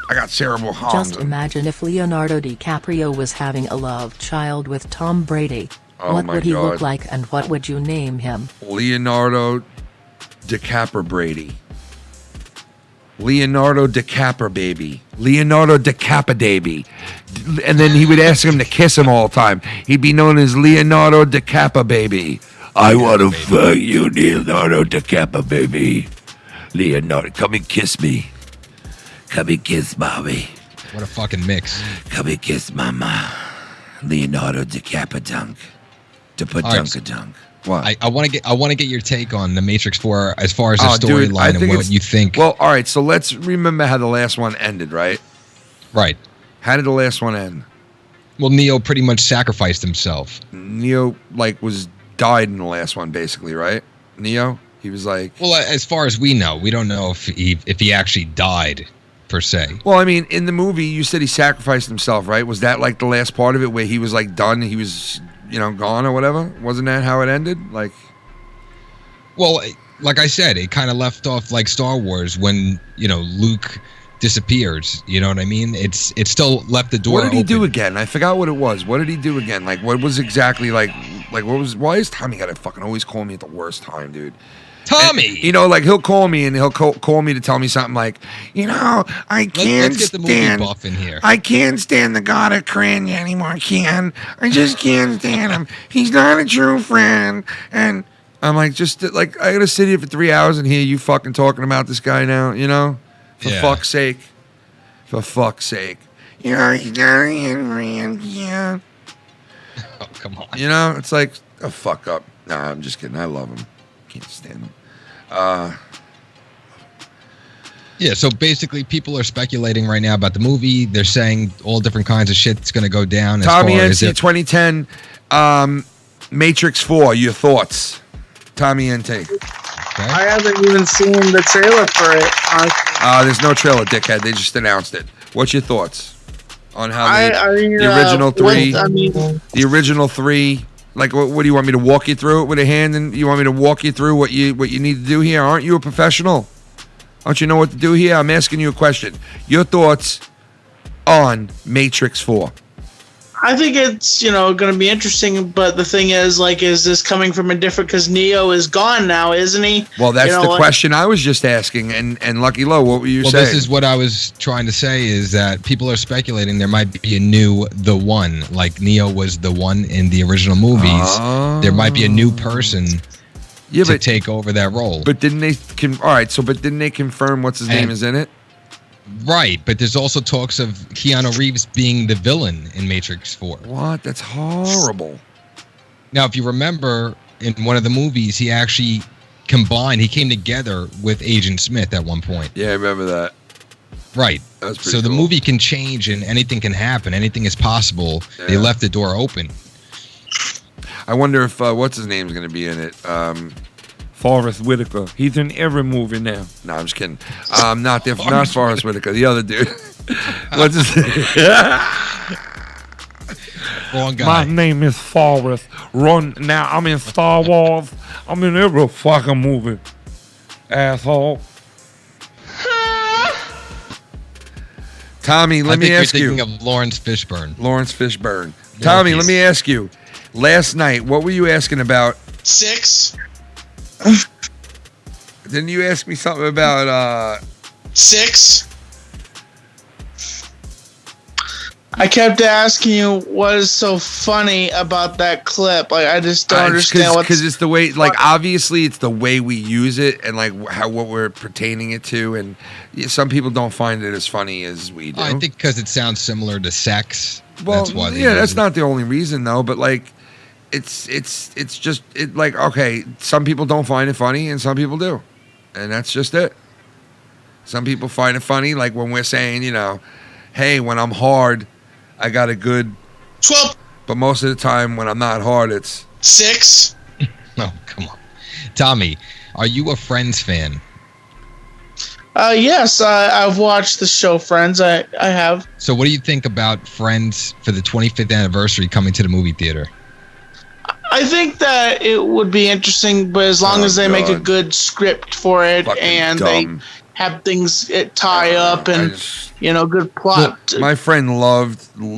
I got cerebral harm. Just imagine if Leonardo DiCaprio was having a love child with Tom Brady. What would he look like and what would you name him? Leonardo DiCaprio Brady. Leonardo DiCaprio baby. Leonardo DiCaprio baby. And then he would ask him to kiss him all the time. He'd be known as Leonardo DiCaprio baby. I want to fuck you, Leonardo DiCaprio baby. Leonardo, come and kiss me. Come and kiss mommy. What a fucking mix. Come and kiss mama. Leonardo DiCaprio dunk. Dunk. What? I want to get your take on the Matrix 4 as far as the storyline and what you think. Well, all right. So let's remember how the last one ended, right? Right. How did the last one end? Well, Neo pretty much sacrificed himself. Neo was died in the last one, basically, right? Neo, he was like. Well, as far as we know, we don't know if he actually died per se. Well, I mean, in the movie, you said he sacrificed himself, right? Was that like the last part of it where he was like done? He was. Gone or whatever? Wasn't that how it ended? Well, like I said, it kind of left off like Star Wars when, Luke disappears. You know what I mean? It's still left the door open. What did he do again? I forgot what it was. What did he do again? What was exactly why is Tommy gotta fucking always call me at the worst time, dude? Tommy! And, he'll call me and he'll call me to tell me something like, I can't let's get the movie buff in here. I can't stand the God of Crania anymore, Ken. I just can't stand him. He's not a true friend. And I'm like, I gotta sit here for 3 hours and hear you fucking talking about this guy now, For fuck's sake. For fuck's sake. He's not a friend, yeah. Oh, come on. It's like, oh, fuck up. Nah, I'm just kidding. I love him. Can't stand him. Yeah, so basically people are speculating right now about the movie. They're saying all different kinds of shit that's going to go down. Tommy NC 2010, Matrix 4, your thoughts? Tommy NT. Okay. I haven't even seen the trailer for it. There's no trailer, dickhead. They just announced it. What's your thoughts on how the original three... What do you want me to walk you through it with a hand? And you want me to walk you through what you need to do here? Aren't you a professional? Don't you know what to do here? I'm asking you a question. Your thoughts on Matrix 4? I think it's going to be interesting, but the thing is, is this coming from a different? Because Neo is gone now, isn't he? Well, that's the question I was just asking. And Lucky Low, what were you saying? Well, this is what I was trying to say is that people are speculating there might be a new The One, like Neo was the one in the original movies. Oh. There might be a new person to take over that role. But didn't they? Didn't they confirm what's his name is in it? Right, but there's also talks of Keanu Reeves being the villain in Matrix 4. What? That's horrible. Now, if you remember, in one of the movies, he actually he came together with Agent Smith at one point. Yeah, I remember that. Right. That was pretty so cool. The movie can change and anything can happen. Anything is possible. Yeah. They left the door open. I wonder if, what's his name's going to be in it? Forrest Whitaker. He's in every movie now. No, I'm just kidding. Not Forrest Whitaker. The other dude. What's his name? Wrong guy. My name is Forrest. Now I'm in Star Wars. I'm in every fucking movie. Asshole. Tommy, let me ask you. You're thinking of Lawrence Fishburne. Lawrence Fishburne. Tommy, let me ask you. Last night, what were you asking about? 6. Didn't you ask me something about 6? I kept asking you what is so funny about that clip. I just don't understand what. Because it's the way, obviously, it's the way we use it and what we're pertaining it to, and some people don't find it as funny as we do. I think because it sounds similar to sex. Well, that's why that's not the only reason though. But it's just okay. Some people don't find it funny, and some people do, and that's just it. Some people find it funny, like when we're saying, hey, when I'm hard, I got a good 12. But most of the time, when I'm not hard, it's 6. Oh, come on, Tommy, are you a Friends fan? Yes, I've watched the show Friends. I have. So what do you think about Friends for the 25th anniversary coming to the movie theater? I think that it would be interesting, but as long as they make a good script for it and they have things tie up and good plot. Look, my friend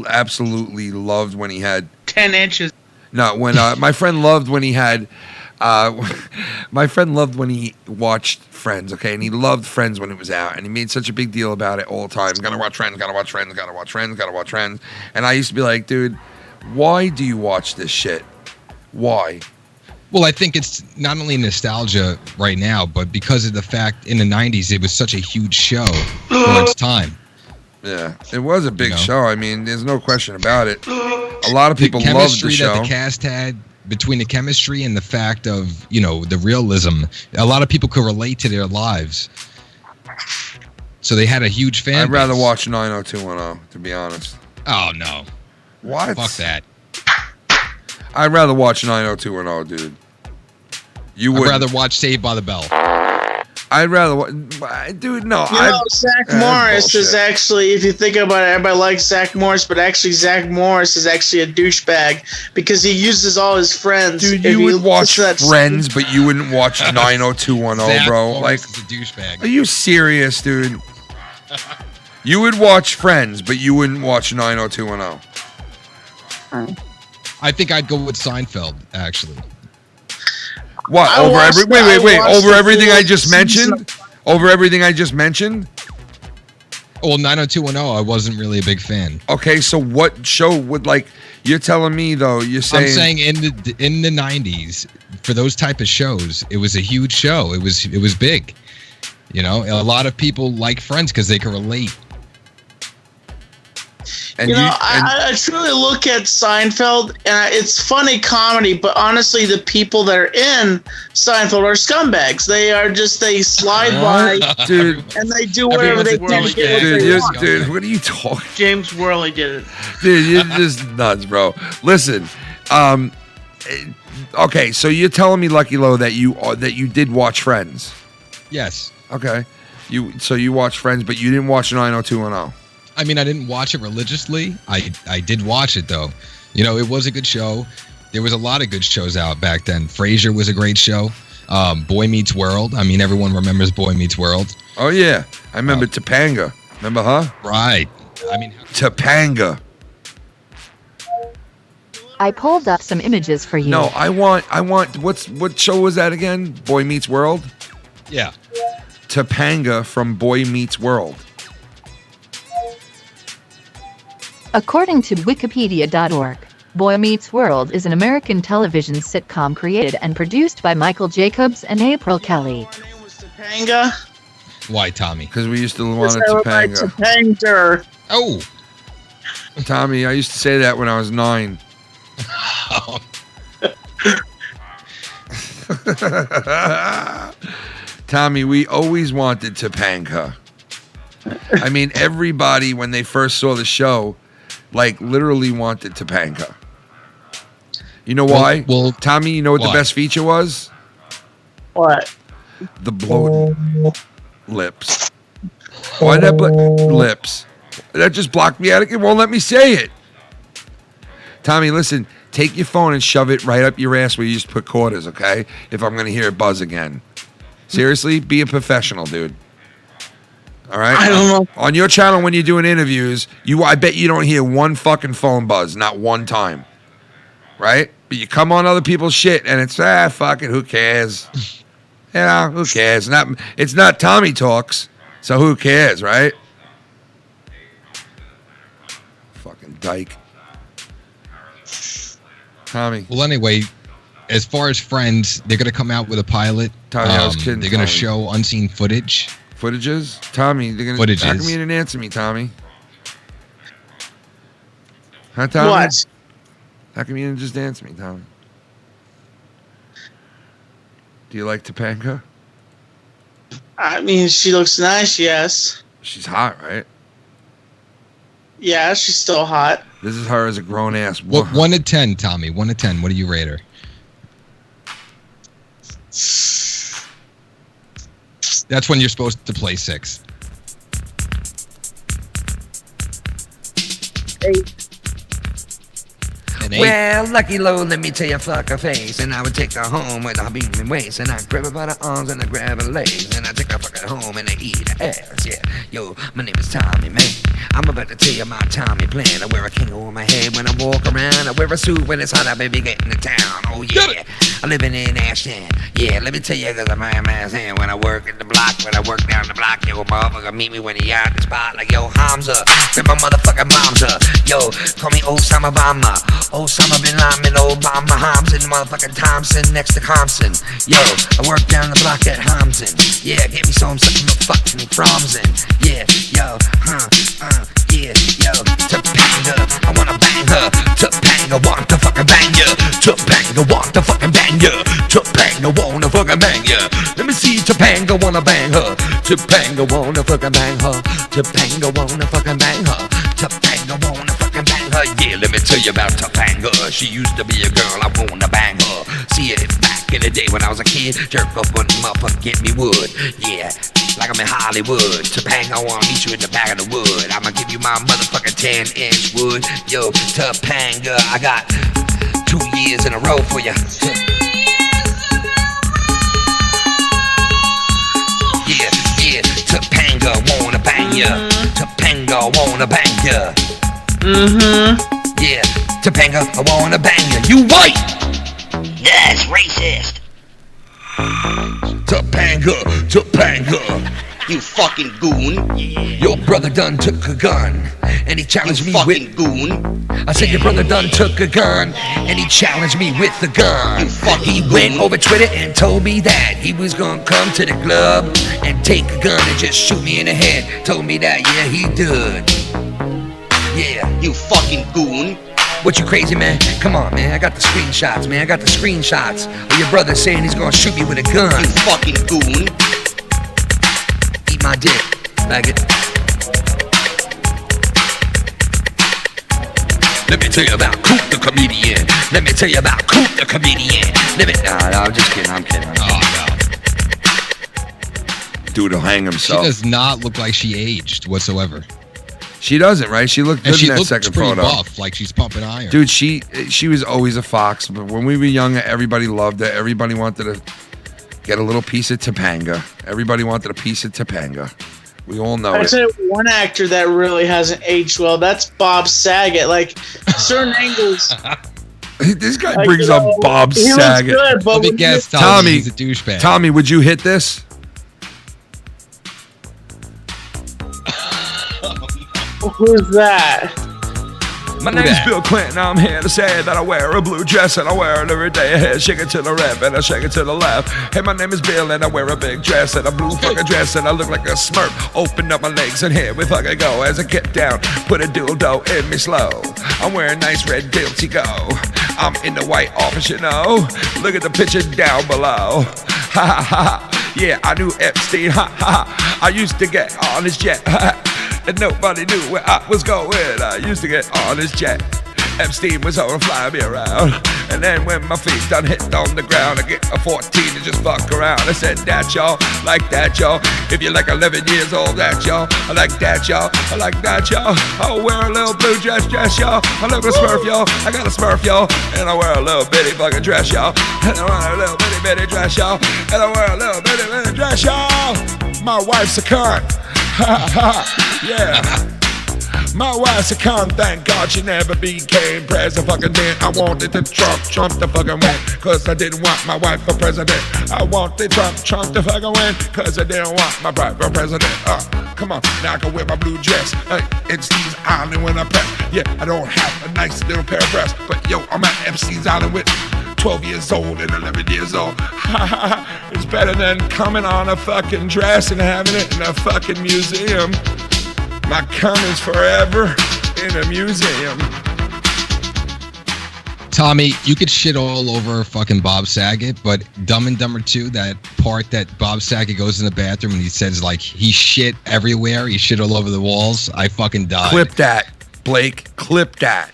absolutely loved when he had 10 inches. No, when my friend loved when he had. My friend loved when he watched Friends, okay? And he loved Friends when it was out. And he made such a big deal about it all the time. Gotta watch Friends, gotta watch Friends, gotta watch Friends, gotta watch Friends. And I used to be like, dude, why do you watch this shit? Why? Well, I think it's not only nostalgia right now, but because of the fact in the 90s it was such a huge show for its time. Yeah, it was a big show. I mean, there's no question about it. A lot of people loved the show. That the cast had between the chemistry and the fact of, the realism, a lot of people could relate to their lives. So they had a huge fan I'd rather base. watch 90210, to be honest. Oh, no. What? Fuck that. I'd rather watch 90210, dude. I'd rather watch Saved by the Bell. I'd rather, dude. No, Zach Morris is actually, if you think about it, everybody likes Zach Morris, but actually Zach Morris is actually a douchebag because he uses all his friends. Dude, you would watch Friends, but you wouldn't watch 90210, bro. Like, is a douchebag. Are you serious, dude? You would watch Friends, but you wouldn't watch 90210. I think I'd go with Seinfeld, actually. What? Over everything I just mentioned? Over everything I just mentioned? Well, 90210, I wasn't really a big fan. Okay, so what show would you're telling me though, you're saying I'm saying in the 90s, for those type of shows, it was a huge show. It was big. A lot of people like Friends because they can relate. And I truly look at Seinfeld, and it's funny comedy, but honestly, the people that are in Seinfeld are scumbags. They slide by, dude, and they do whatever they do. Dude, what are you talking? James Worley did it. Dude, you're just nuts, bro. Listen, okay, so you're telling me, Lucky Low, that you did watch Friends? Yes. Okay, you watched Friends, but you didn't watch 90210. I mean, I didn't watch it religiously. I did watch it, though. It was a good show. There was a lot of good shows out back then. Frasier was a great show. Boy Meets World. I mean, everyone remembers Boy Meets World. Oh, yeah. I remember Topanga. Remember her? Right. I mean, Topanga. I pulled up some images for you. No, I want, what show was that again? Boy Meets World? Yeah. Topanga from Boy Meets World. According to Wikipedia.org, Boy Meets World is an American television sitcom created and produced by Michael Jacobs and April Kelly. My name was Topanga. Why, Tommy? Because we used to want a Topanga. Topanga. Oh. Tommy, I used to say that when I was 9. Tommy, we always wanted Topanga. I mean, everybody, when they first saw the show, literally wanted Topanga. You know why? Well, Tommy, you know what the best feature was? What? The bloated lips. Why that lips? That just blocked me out. It won't let me say it. Tommy, listen. Take your phone and shove it right up your ass where you used to put quarters, okay? If I'm going to hear it buzz again. Seriously, be a professional, dude. All right? I don't know. On your channel when you're doing interviews, I bet you don't hear one fucking phone buzz, not one time. Right? But you come on other people's shit and it's, fuck it, who cares? Who cares? It's not Tommy Talks, so who cares, right? Fucking dyke. Tommy. Well, anyway, as far as Friends, they're going to come out with a pilot. Tommy, I was kidding, they're going to show unseen footage. Footages? Tommy, they're going to... Footages. How come you didn't answer me, Tommy? Huh, Tommy? What? How come you didn't just answer me, Tommy? Do you like Topanga? I mean, she looks nice, yes. She's hot, right? Yeah, she's still hot. This is her as a grown-ass What, woman. 1 to 10, Tommy. 1 to 10. What do you rate her? That's when you're supposed to play 6. 8. Well, lucky low, let me tell you, fuck her face. And I would take her home with her beaming waist. And I grab her by the arms and I grab her legs. And I take her fucking home and I eat her ass. Yeah, yo, my name is Tommy, man. I'm about to tell you my Tommy plan. I wear a king on my head when I walk around. I wear a suit when it's hot, I baby getting to town. Oh, yeah. I'm living in Ashton. Yeah, let me tell you, cause I'm my man's hand. When I work at the block, when I work down the block, yo, motherfucker, meet me when he out the spot. Like, yo, Hamza, grab my motherfucking Hamza. Yo, call me Osama Bama. Osama Bin Laden, Obama, Hamza, motherfucking Thompson, next to Compson. Yo, I work down the block at Hamza. Yeah, get me some fucking Fromson. Yeah, yo, yeah, yo, Topanga, I wanna bang her. Topanga, want to fucking bang ya. Topanga, want to fucking bang ya. Topanga, wanna fucking bang ya. Let me see Topanga, wanna bang her. Topanga, wanna fucking bang her. Topanga, wanna fucking bang her. Topanga, wanna fucking bang her. Yeah, let me tell you about Topanga. She used to be a girl, I wanna bang her. See it back in the day when I was a kid. Jerk up on the motherfucker, get me wood. Yeah, like I'm in Hollywood. Topanga, I wanna meet you in the back of the wood. I'ma give you my motherfucking 10-inch wood. Yo, Topanga, I got 2 years in a row for you. Yeah, yeah, Topanga, wanna bang ya. Topanga, wanna bang ya. Yeah, Topanga, I wanna bang ya. You white! That's racist. Topanga, Topanga. You fucking goon. Your brother done took a gun, and he challenged me with goon. I said your brother done took a gun, and he challenged me with the gun. He went over Twitter and told me that he was gonna come to the club and take a gun and just shoot me in the head. Told me that, yeah, he did. Yeah. You fucking goon. What, you crazy, man? Come on, man. I got the screenshots, man. I got the screenshots of your brother saying he's gonna shoot me with a gun. You fucking goon. Eat my dick, faggot. Let me tell you about Coop the comedian. Let me tell you about Coop the comedian. No, I'm just kidding. I'm kidding. Oh, no. Dude will hang himself. She does not look like she aged whatsoever. She doesn't, right? She looked good in that second photo. Buff, like she's pumping iron. Dude, she was always a fox. But when we were younger, everybody loved her. Everybody wanted to get a little piece of Topanga. Everybody wanted a piece of Topanga. We all know it. I'd say one actor that really hasn't aged well, that's Bob Saget. Like, certain angles. This guy brings up Bob Saget. Good, but let me guess, Tommy, he's a douchebag. Tommy, would you hit this? Who's that? My name's Bill Clinton. I'm here to say that I wear a blue dress and I wear it every day. I shake it to the right and I shake it to the left. Hey, my name is Bill and I wear a big dress and a blue fucking dress and I look like a smurf. Open up my legs and here we fucking go. As I get down, put a dildo in me slow. I'm wearing nice red dilty go. I'm in the White Office, you know. Look at the picture down below. Ha ha ha. Yeah, I knew Epstein. Ha ha. I used to get on his jet. And nobody knew where I was going. I used to get on his jet. Epstein was on flying me around. And then when my feet done hit on the ground, I get a 14 to just fuck around. I said, that y'all, like that y'all. If you're like 11 years old, that y'all. I like that y'all, I like that y'all. I'll wear a little blue dress, y'all. I look a smurf, y'all. I got a smurf, y'all. And I wear a little bitty fucking dress, y'all. And I wear a little bitty dress, y'all. And I wear a little bitty dress, y'all. My wife's a cunt. Ha ha, yeah. My wife's a cunt, thank God she never became president. Fucking then I wanted to Trump to fucking win, cause I didn't want my wife for president. I wanted Trump to fucking win, cause I didn't want my wife for president. Come on, now I can wear my blue dress. It's Epstein's Island when I press. Yeah, I don't have a nice little pair of breasts, but yo, I'm at Epstein's Island with 12 years old and 11 years old. It's better than coming on a fucking dress and having it in a fucking museum. My cum is forever in a museum. Tommy, you could shit all over fucking Bob Saget, but Dumb and Dumber 2, that part that Bob Saget goes in the bathroom and he says, like, he shit everywhere, he shit all over the walls, I fucking died. Clip that, Blake. Clip that.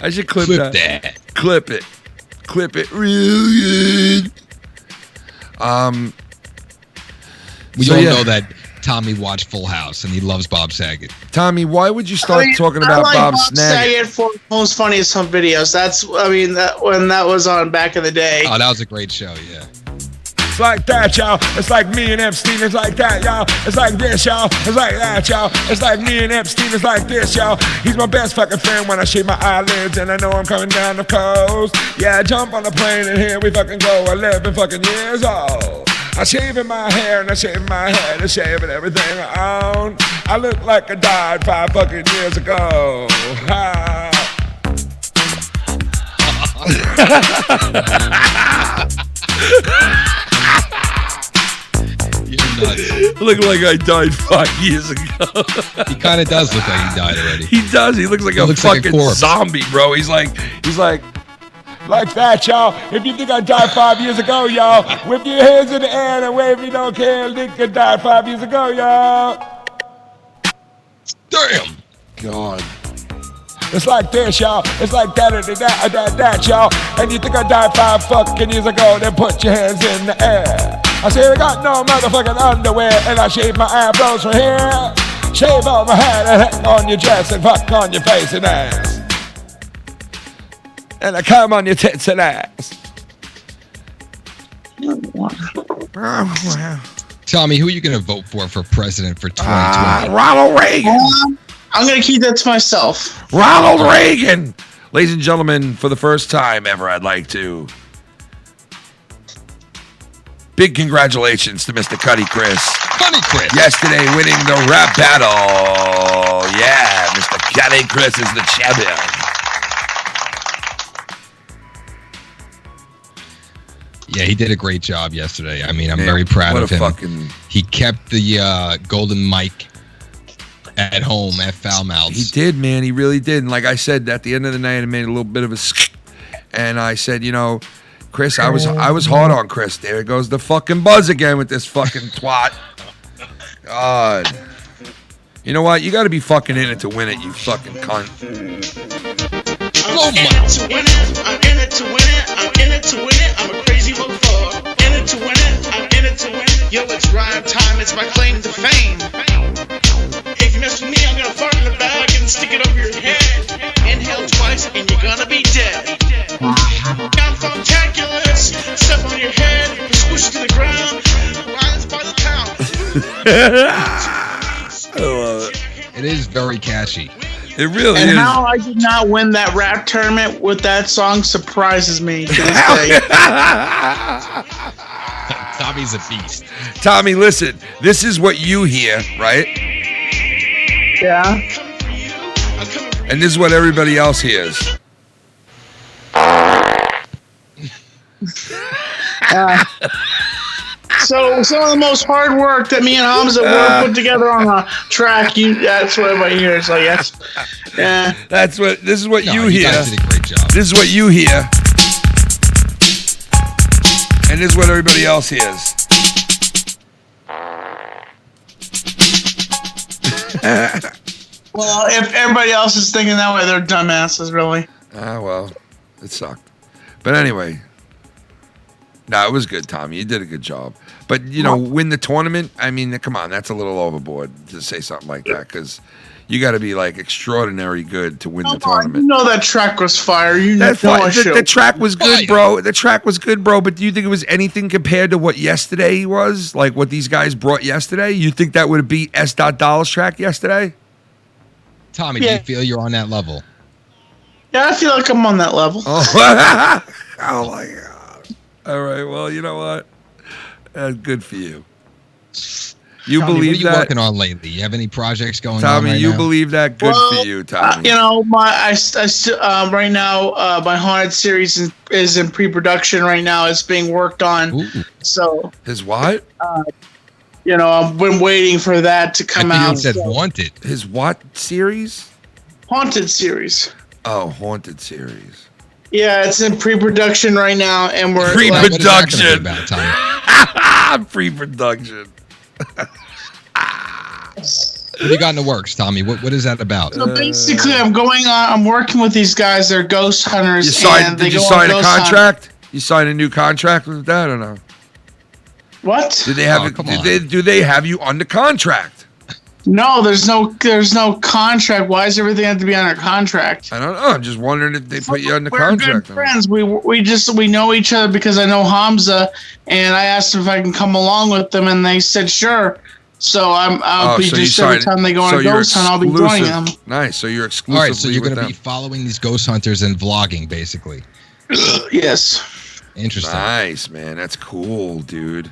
I should clip that. That. Clip it. Clip it real good. We all know that Tommy watched Full House and he loves Bob Saget. Tommy, why would you start talking about Bob Saget for most funniest home videos? When that was on back in the day. Oh, that was a great show, yeah. It's like that, y'all. It's like me and Epstein. It's like that, y'all. It's like this, y'all. It's like that, y'all. It's like me and Epstein. It's like this, y'all. He's my best fucking friend when I shave my eyelids and I know I'm coming down the coast. Yeah, I jump on the plane and here we fucking go. 11 fucking years old. I shaving my hair and I shaving my head and shaving everything I own. I look like I died 5 fucking years ago. Look like I died 5 years ago. He kind of does look like he died already. He does. He looks like a fucking zombie, bro. He's like that, y'all. If you think I died 5 years ago, y'all, whip your hands in the air and wave. You don't care. Think I died 5 years ago, y'all. Damn. God. It's like this, y'all. It's like that, y'all. And you think I died 5 fucking years ago, then put your hands in the air. I say I got no motherfucking underwear, and I shave my eyebrows from here. Shave on my head and hang on your dress and fuck on your face and ass. And I come on your tits and ass. Tommy, who are you going to vote for president for 2020? Ronald Reagan. I'm going to keep that to myself. Ronald Reagan. Ladies and gentlemen, for the first time ever, I'd like to big congratulations to Mr. Cunny Chris. Cunny Chris. Yesterday winning the rap battle. Yeah, Mr. Cunny Chris is the champion. Yeah, he did a great job yesterday. I mean, I'm very proud of him. He kept the golden mic at home at Foul Mouths. He did, man. He really did. And like I said, at the end of the night, I made a little bit of a and I said, you know, Chris, I was hard on Chris. There goes the fucking buzz again with this fucking twat. God. You know what? You got to be fucking in it to win it, you fucking cunt. I'm in it to win it. I'm in it to win it. I'm in it to win it. I'm a crazy motherfucker. In it to win it. I'm in it to win it. Yo, it's rhyme time. It's my claim to fame. If you mess with me, I'm gonna fart in the bag and stick it over your head. Inhale twice and you're gonna be dead. I'm fantabulous. Step on your head, squish to the ground. Lines by the pound. I love it. It is very catchy. It really and is. And how I did not win that rap tournament with that song surprises me to this day. Tommy's a beast. Tommy, listen. This is what you hear, right? Yeah. And this is what everybody else hears. So some of the most hard work that me and Hamza were put together on a track, that's what everybody hears. Like yeah. This is what you hear. You guys did a great job. This is what you hear. And this is what everybody else hears. Well, if everybody else is thinking that way, they're dumbasses, really. Well, it sucked. But anyway. No, it was good, Tommy. You did a good job. But, you know, win the tournament, I mean, come on, that's a little overboard to say something like that because you got to be, like, extraordinary good to win the tournament. You know that track was fire. The track was good, bro. The track was good, bro. But do you think it was anything compared to what yesterday was? Like, what these guys brought yesterday? You think that would beat S. Doll's track yesterday? Tommy, do you feel you're on that level? Yeah, I feel like I'm on that level. Oh, oh my God. All right, well, you know what? Good for you. You Tommy, believe what are you that? working on lately? You have any projects going on Tommy, right you now? believe that? Good for you, Tommy. You know, right now, my Haunted series is in pre-production right now. It's being worked on. Ooh. So his what? You know, I've been waiting for that to come out. You said Wanted. His what series? Haunted series. Oh, Haunted series. Yeah, it's in pre-production right now, and we're pre-production. Pre-production. What do you got in the works, Tommy? What is that about? So basically, I'm working with these guys. They're ghost hunters. Did you sign a contract? You signed a new contract with that or no? What? Do they have? Do they have you under contract? No, there's no contract. Why does everything have to be under contract? I don't know. I'm just wondering if they put you under contract. We're good friends. We know each other because I know Hamza, and I asked them if I can come along with them, and they said sure. So I'll be just every time they go on a ghost hunt, I'll be joining them. Nice. So you're exclusive. All right. So you're going to be following these ghost hunters and vlogging, basically. Yes. Interesting. Nice, man. That's cool, dude.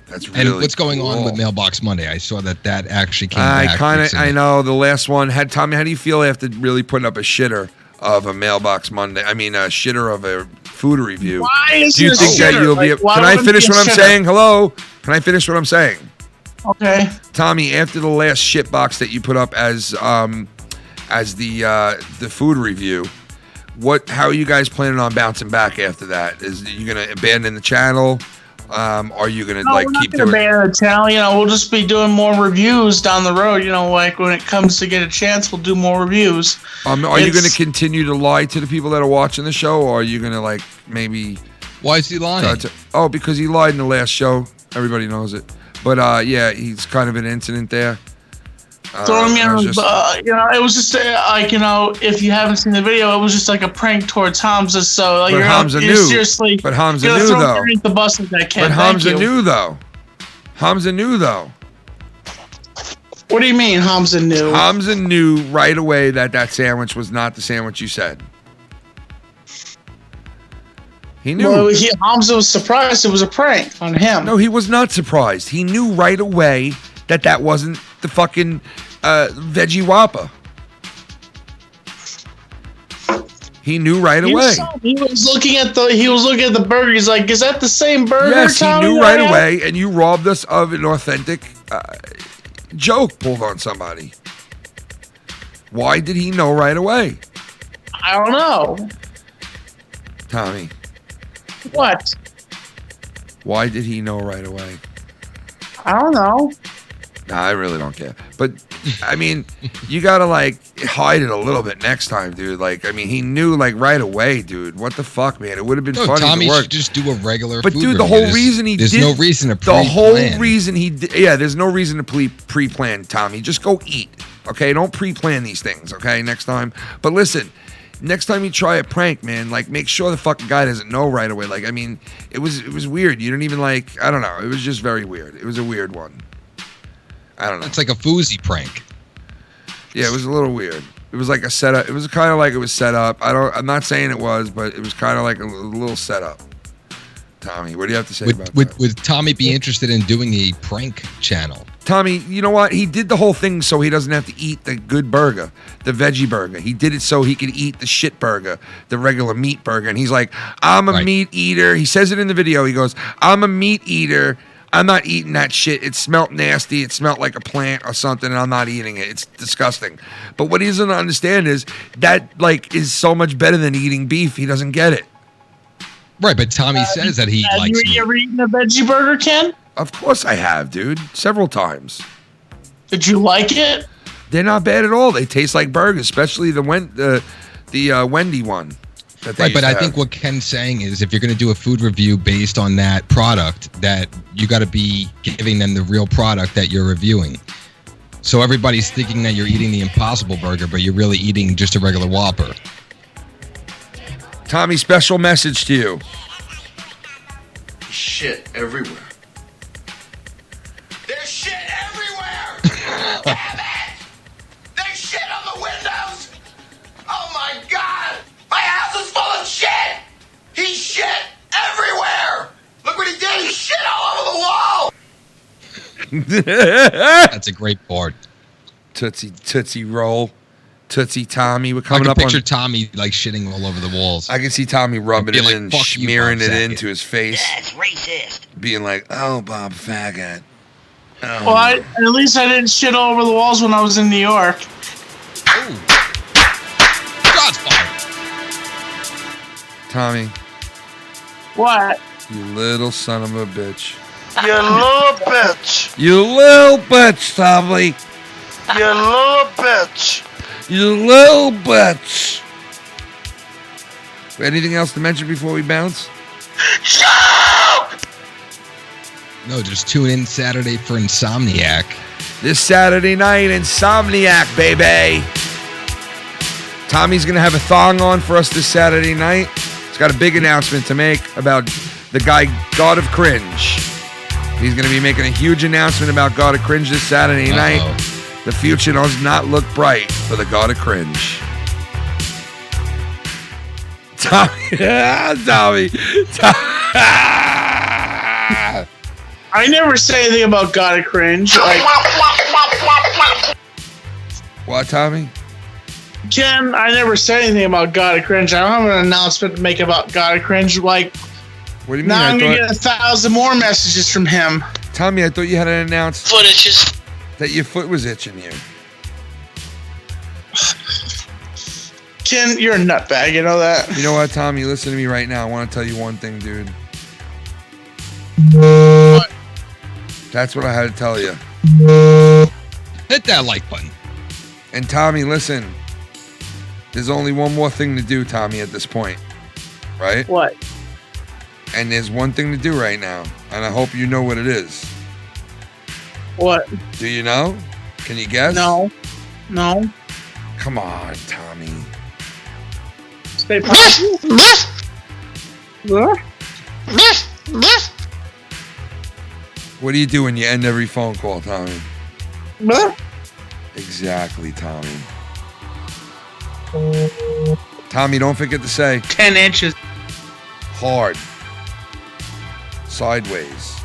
That's really and what's going on with Mailbox Monday? I saw that actually came back. I know the last one had Tommy. How do you feel after really putting up a shitter of a Mailbox Monday? I mean, a shitter of a food review. Why is do you think that you'll be? Can I finish what I'm saying? Hello. Can I finish what I'm saying? Okay. Tommy, after the last shit box that you put up as the food review, how are you guys planning on bouncing back after that? Is you gonna abandon the channel? Are you gonna keep doing? Abandon the channel. We'll just be doing more reviews down the road. Like when it comes to get a chance, we'll do more reviews. Are you gonna continue to lie to the people that are watching the show, or are you gonna maybe? Why is he lying? Because he lied in the last show. Everybody knows it. But yeah, he's kind of an incident there. It was just if you haven't seen the video, it was just like a prank towards Hamza. So Hamza knew. Seriously, but Hamza knew though. The bus with that but Hamza knew though. Hamza knew though. What do you mean Hamza knew? Hamza knew right away that sandwich was not the sandwich you said. He knew. Well, Hamza was surprised it was a prank on him. No, he was not surprised. He knew right away that wasn't the fucking veggie Whopper. He knew right away. He was looking at the burger. He's like, "Is that the same burger?" Yes, he knew right away, and you robbed us of an authentic joke pulled on somebody. Why did he know right away? I don't know. Tommy. What? Why did he know right away? I don't know. Nah, I really don't care. But, I mean, you gotta, hide it a little bit next time, dude. He knew, right away, dude. What the fuck, man? It would have been funny Tommy to work. Should just do a regular But, food dude, the review. whole reason he did... There's no reason to pre-plan. The whole reason he did... Yeah, there's no reason to pre-plan, Tommy. Just go eat, okay? Don't pre-plan these things, okay, next time. But listen... Next time you try a prank, man, make sure the fucking guy doesn't know right away. It was weird. You didn't even I don't know. It was just very weird. It was a weird one. I don't know. It's like a Fousey prank. Yeah, it was a little weird. It was like a setup. It was kind of like it was set up. I'm not saying it was, but it was kind of like a little setup. Tommy, what do you have to say about that? Would Tommy be interested in doing a prank channel? Tommy, you know what? He did the whole thing so he doesn't have to eat the good burger, the veggie burger. He did it so he could eat the shit burger, the regular meat burger. And he's like, I'm a meat eater. He says it in the video. He goes, I'm a meat eater. I'm not eating that shit. It smelled nasty. It smelled like a plant or something, and I'm not eating it. It's disgusting. But what he doesn't understand is that, is so much better than eating beef. He doesn't get it. Right, but Tommy says that he likes meat. Have you ever eaten a veggie burger, Ken? Of course I have, dude. Several times. Did you like it? They're not bad at all. They taste like burgers, especially the Wendy one. Right, but I think what Ken's saying is if you're going to do a food review based on that product, that you got to be giving them the real product that you're reviewing. So everybody's thinking that you're eating the Impossible Burger, but you're really eating just a regular Whopper. Tommy, special message to you. Shit everywhere. There's shit everywhere! Damn it! There's shit on the windows! Oh my god! My house is full of shit! He shit everywhere! Look what he did! He shit all over the wall! That's a great part. Tootsie Roll. Tootsie Tommy. We're coming up on... I can picture Tommy shitting all over the walls. I can see Tommy rubbing it in, smearing it into his face. That's racist. Being like, oh, Bob Faggot. Oh. Well, at least I didn't shit all over the walls when I was in New York. Oh. Godfather. Tommy. What? You little son of a bitch. You little bitch. You little bitch, Tommy. You little bitch. You little bitch. Anything else to mention before we bounce? Shut No, just tune in Saturday for Insomniac. This Saturday night, Insomniac, baby. Tommy's going to have a thong on for us this Saturday night. He's got a big announcement to make about the guy, God of Cringe. He's going to be making a huge announcement about God of Cringe this Saturday night. The future does not look bright for the God of Cringe. Tommy. I never say anything about God of Cringe. What, Tommy? Ken, I never said anything about God of Cringe. I don't have an announcement to make about God of Cringe. What do you mean? Now I'm going to get 1,000 more messages from him. Tommy, I thought you had an announcement Footitches. That your foot was itching you. Ken, you're a nutbag, you know that? You know what, Tommy? Listen to me right now. I want to tell you one thing, dude. What? That's what I had to tell you. Hit that like button. And Tommy, listen. There's only one more thing to do, Tommy, at this point. Right? What? And there's one thing to do right now. And I hope you know what it is. What? Do you know? Can you guess? No. Come on, Tommy. Stay positive. What do you do when you end every phone call, Tommy? Exactly, Tommy. Tommy, don't forget to say 10 inches. Hard. Sideways.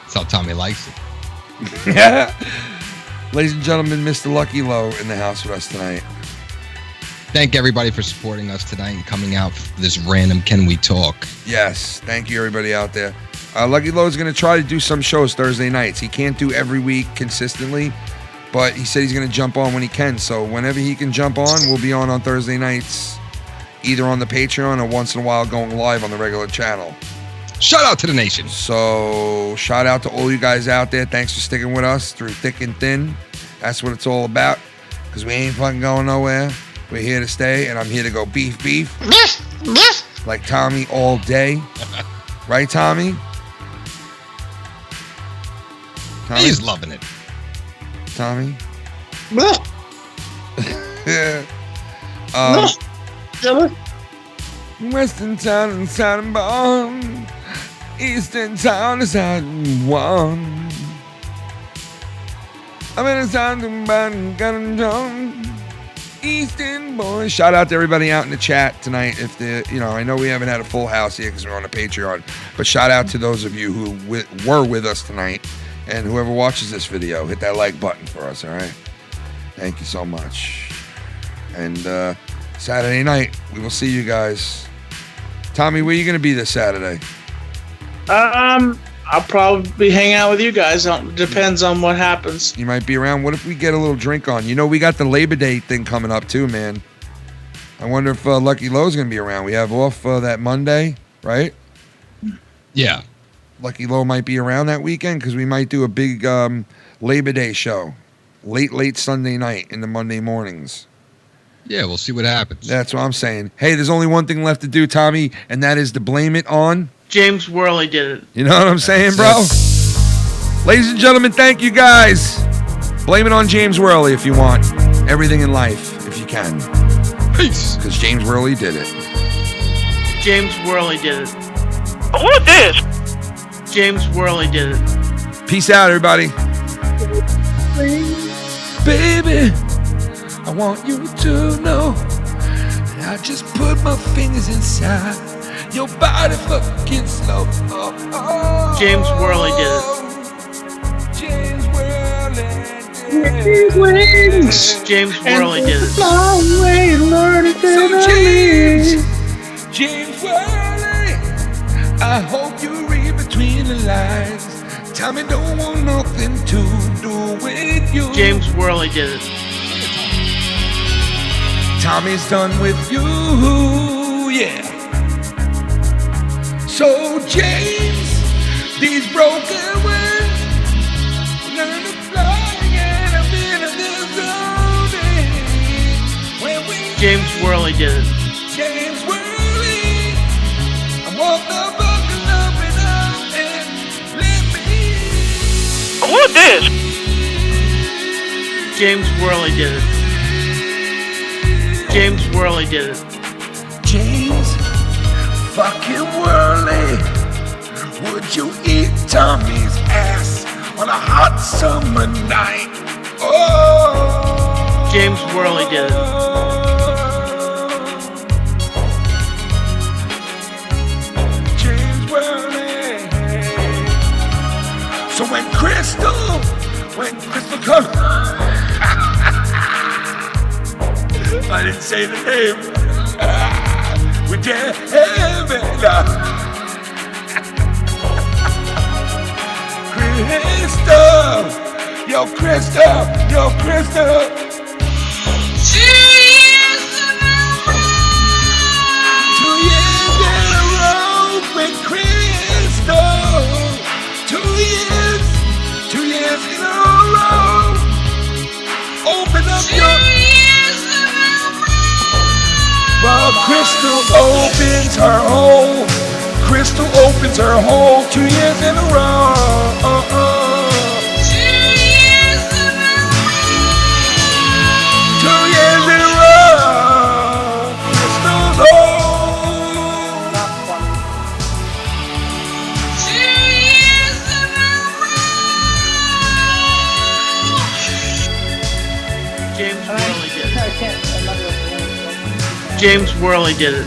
That's how Tommy likes it. Ladies and gentlemen, Mr. Lucky Low in the house with us tonight. Thank everybody for supporting us tonight and coming out for this random Can We Talk. Yes, thank you everybody out there. Lucky Low is going to try to do some shows Thursday nights. He can't do every week consistently, but he said he's going to jump on when he can. So whenever he can jump on, we'll be on Thursday nights, either on the Patreon or once in a while going live on the regular channel. Shout out to the nation. So shout out to all you guys out there. Thanks for sticking with us through thick and thin. That's what it's all about, because we ain't fucking going nowhere. We're here to stay, and I'm here to go beef. Like Tommy all day. Right, Tommy? He's loving it. Tommy? Western town and Saturn Bond. Eastern town is out one. I'm in a sound band, got him done. Eastern boy. Shout out to everybody out in the chat tonight. If the, I know we haven't had a full house here because we're on a Patreon, but shout out to those of you who were with us tonight, and whoever watches this video, hit that like button for us. All right. Thank you so much. And Saturday night, we will see you guys. Tommy, where are you going to be this Saturday? I'll probably be hanging out with you guys. Depends on what happens. You might be around. What if we get a little drink on? We got the Labor Day thing coming up too, man. I wonder if Lucky Low's going to be around. We have off that Monday, right? Yeah. Lucky Low might be around that weekend because we might do a big Labor Day show. Late Sunday night in the Monday mornings. Yeah, we'll see what happens. That's what I'm saying. Hey, there's only one thing left to do, Tommy, and that is to blame it on... James Worley did it. You know what I'm saying, bro? Ladies and gentlemen, thank you guys. Blame it on James Worley if you want. Everything in life, if you can. Peace. Because James Worley did it. James Worley did it. Who this? James Worley did it. Peace out, everybody. Baby, I want you to know that I just put my fingers inside your body fucking slow. James Worley did it. James Worley did it. James Worley did it. So James Worley, I hope you read between the lines. Tommy don't want nothing to do with you. James Worley did it. Tommy's done with you, yeah. So James, these broken wings, learn to fly again. I've been in this zone. James Worley did it. James Worley, I want the buckle up and up and let me this. James Worley did it. James Worley did it. James fucking Worley, would you eat Tommy's ass on a hot summer night? Oh, James Worley did it. James Worley. So when Crystal comes, I didn't say the name. We did heaven. Crystal, yo Crystal. 2 years in a row with Crystal. 2 years in a row. Open up your. Well, Crystal opens her hole. 2 years in a row. 2 years in a row. Crystal's home. James Worley did it.